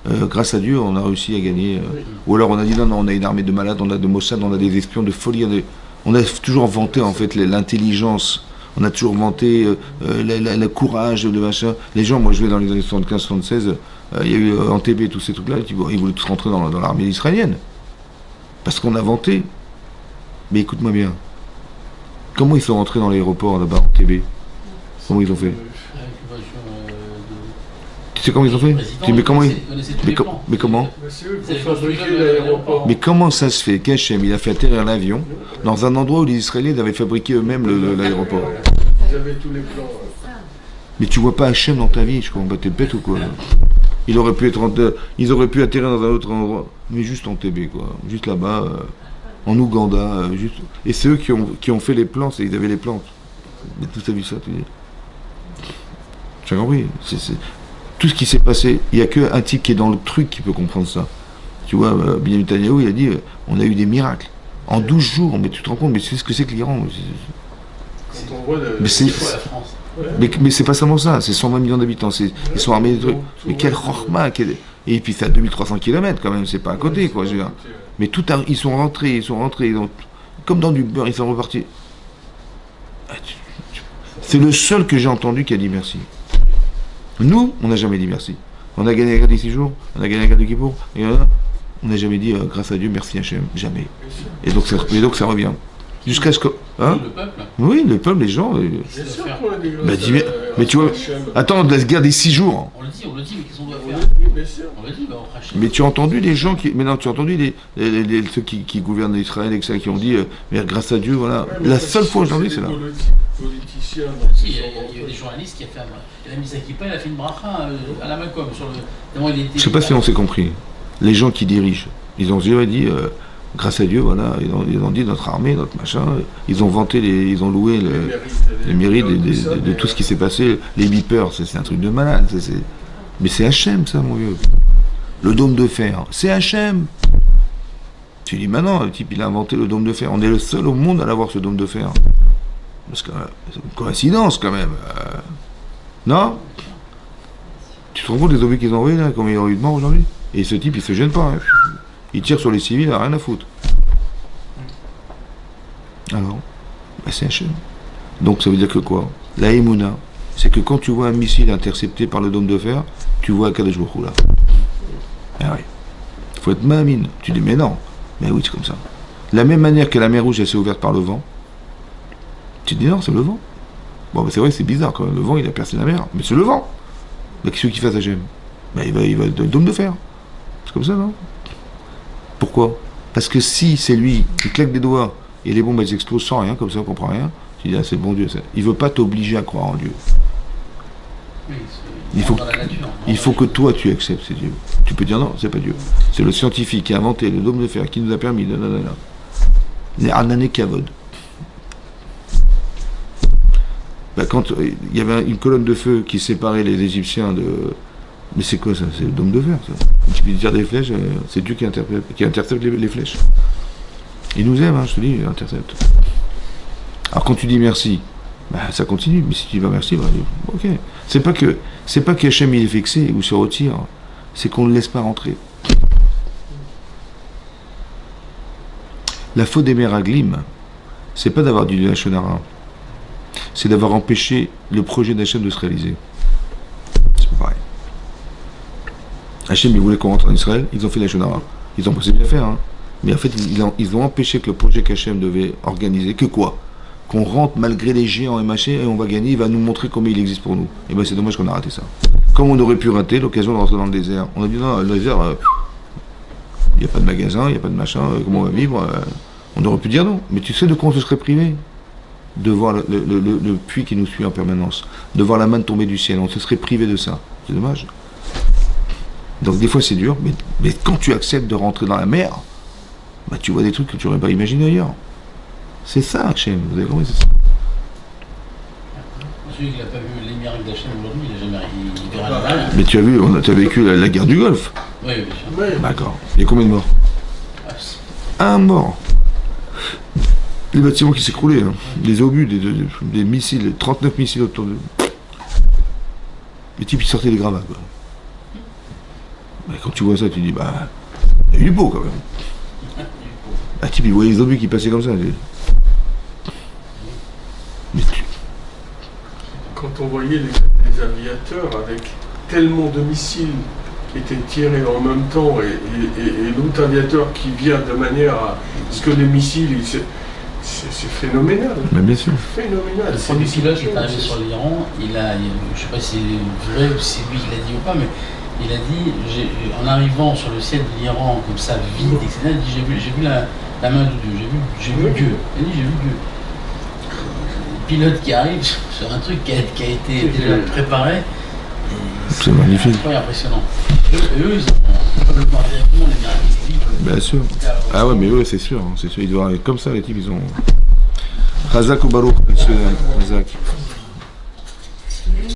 grâce à Dieu, on a réussi à gagner ou alors on a dit non, on a une armée de malades, on a de Mossad, on a des espions de folie, on a toujours vanté en fait l'intelligence. On a toujours vanté le courage de machin. Les gens, moi je vais dans les années 75-76, il y a eu Entebbe, tous ces trucs-là, ils voulaient tous rentrer dans l'armée israélienne. Parce qu'on a vanté. Mais écoute-moi bien. Comment ils sont rentrés dans l'aéroport là-bas, Entebbe? Comment ils ont fait? Tu sais comment ils ont fait? Mais comment? Mais comment ça se fait qu'Hachem, il a fait atterrir l'avion dans un endroit où les Israéliens avaient fabriqué eux-mêmes l'aéroport? Ils avaient tous les plans. Mais tu vois pas Hachem dans ta vie, je comprends pas, t'es bête ou quoi? Ils auraient pu atterrir dans un autre endroit, mais juste en TB, quoi. Juste là-bas, en Ouganda, juste. Et c'est eux qui ont fait les plans, ils avaient les plans. Mais tout a vu ça, tu dis. Tu as compris? Tout ce qui s'est passé, il n'y a qu'un type qui est dans le truc qui peut comprendre ça. Tu vois, Benjamin Netanyahu, il a dit on a eu des miracles. En 12 jours, mais tu te rends compte, mais tu sais ce que c'est que l'Iran? Quand on voit mais c'est pas seulement ça, c'est 120 millions d'habitants, ils sont armés de trucs. Mais quel chorma, et puis c'est à 2300 km quand même, c'est pas à côté, quoi, je veux dire. Mais ils sont rentrés, comme dans du beurre, ils sont repartis. C'est le seul que j'ai entendu qui a dit merci. Nous, on n'a jamais dit merci. On a gagné la guerre des 6 jours, on a gagné la guerre de Kippour, et on n'a jamais dit grâce à Dieu, merci Hachem, jamais. Et donc ça revient. Jusqu'à ce que. Hein? Le peuple? Oui, le peuple, les gens. Bien sûr qu'on a des mais tu vois. Attends, la guerre des 6 jours. On le dit, mais qu'est-ce qu'on doit faire? On le dit, bien sûr. On le dit, on crache. Mais tu as entendu les gens qui. Mais non, tu as entendu ceux qui gouvernent Israël et qui ont dit mais grâce à Dieu, voilà. Ouais, la seule fois aujourd'hui, c'est là. Politiciens. Si, il y a eu des journalistes qui ont fait. Il a mis sa kippa, il a fait une bracha à la Malcolm sur le. Je sais pas si on s'est compris. Les gens qui dirigent, ils ont jamais dit Grâce à Dieu, voilà, ils ont dit notre armée, notre machin, ils ont vanté, ils ont loué les mérites de tout ce qui s'est passé. Les beepers, c'est un truc de malade. Mais c'est Hachem, ça, mon vieux. Le dôme de fer, c'est Hachem. Tu dis, maintenant, le type, il a inventé le dôme de fer. On est le seul au monde à l'avoir, ce dôme de fer. Parce que c'est une coïncidence, quand même. Non? Tu te rends compte des obus qu'ils ont envoyés, là, combien il y a eu de morts aujourd'hui? Et ce type, il se gêne pas. Hein. Il tire sur les civils, il n'a rien à foutre. Alors, c'est Hachem. Donc ça veut dire que quoi? La Emouna, c'est que quand tu vois un missile intercepté par le dôme de fer, tu vois Akadosh Baruch Hu là. Ah oui. Il faut être mamine. Tu dis, mais non. Mais oui, c'est comme ça. De la même manière que la mer Rouge, elle s'est ouverte par le vent, tu te dis, non, c'est le vent. Bon, bah, c'est vrai, c'est bizarre quand même. Le vent, il a percé la mer. Mais c'est le vent. Bah, qu'est-ce qu'il fasse Hachem? Bah, il va le dôme de fer. C'est comme ça, non? Pourquoi? Parce que si c'est lui qui claque des doigts et les bombes elles explosent sans rien, comme ça on comprend rien, tu dis ah, c'est le bon Dieu. Ça. Il veut pas t'obliger à croire en Dieu. Oui, il faut que toi tu acceptes c'est Dieu. Tu peux dire non, c'est pas Dieu. C'est le scientifique qui a inventé le dôme de fer, qui nous a permis de... Les Anané Kavod. Bah, quand il y avait une colonne de feu qui séparait les Égyptiens de... Mais c'est quoi ça? C'est le dôme de fer, ça. Tu peux dire des flèches, c'est Dieu qui intercepte les flèches. Il nous aime, hein, je te dis, il intercepte. Alors quand tu dis merci, bah, ça continue, mais si tu dis pas merci, bah, ok. C'est pas que Hachem il est vexé ou se retire, c'est qu'on ne le laisse pas rentrer. La faute des Meraglim, c'est pas d'avoir du Lachon Hara, c'est d'avoir empêché le projet d'Hachem de se réaliser. C'est pas pareil. Hachem, il voulait qu'on rentre en Israël, ils ont fait la Shonara. Ils ont pensé bien faire, hein. Mais en fait, ils ont empêché que le projet qu'Hachem devait organiser, que quoi? Qu'on rentre malgré les géants et machin, et on va gagner, il va nous montrer combien il existe pour nous. Et ben c'est dommage qu'on a raté ça. Comme on aurait pu rater l'occasion de rentrer dans le désert. On a dit non, le désert, il n'y a pas de magasin, il n'y a pas de machin, comment on va vivre? On aurait pu dire non. Mais tu sais de quoi on se serait privé? De voir le puits qui nous suit en permanence, de voir la manne tomber du ciel, on se serait privé de ça. C'est dommage. Donc des fois c'est dur, mais quand tu acceptes de rentrer dans la mer, bah, tu vois des trucs que tu n'aurais pas imaginé ailleurs. C'est ça Hachem, vous avez compris, c'est ça. Celui qui n'a pas vu les miracles d'Hachem aujourd'hui, il n'a jamais il verra la mer. Mais tu as vu, tu as vécu la guerre du Golfe. Oui, bien sûr. Ouais. D'accord. Il y a combien de morts? Un mort. Les bâtiments qui s'écroulaient, hein. Des obus, des missiles, 39 missiles autour de... Les types ils sortaient des gravats, quoi. Bah, quand tu vois ça, tu dis, bah, il y a eu beau quand même. Un type, il voyait les obus qui passaient comme ça. Mais Quand on voyait les aviateurs avec tellement de missiles qui étaient tirés en même temps et l'autre aviateur qui vient de manière à ce que les missiles, c'est phénoménal. mais bien sûr. Phénoménal. Le premier pilote qui est arrivé sur l'Iran, je ne sais pas si c'est vrai ou si c'est lui qui l'a dit ou pas, mais il a dit, en arrivant sur le ciel de l'Iran comme ça, vide, etc., il dit, j'ai vu la main de Dieu, j'ai vu Dieu. Il a dit, j'ai vu Dieu. Le pilote qui arrive sur un truc qui a été déjà préparé, C'est magnifique. C'est impressionnant. Eux, ils ont le voir directement les miracles. Bien sûr. Ah ouais, mais eux, c'est sûr, hein, c'est sûr. Ils doivent être comme ça, les types, ils ont... Razak ou Baruch, Razak.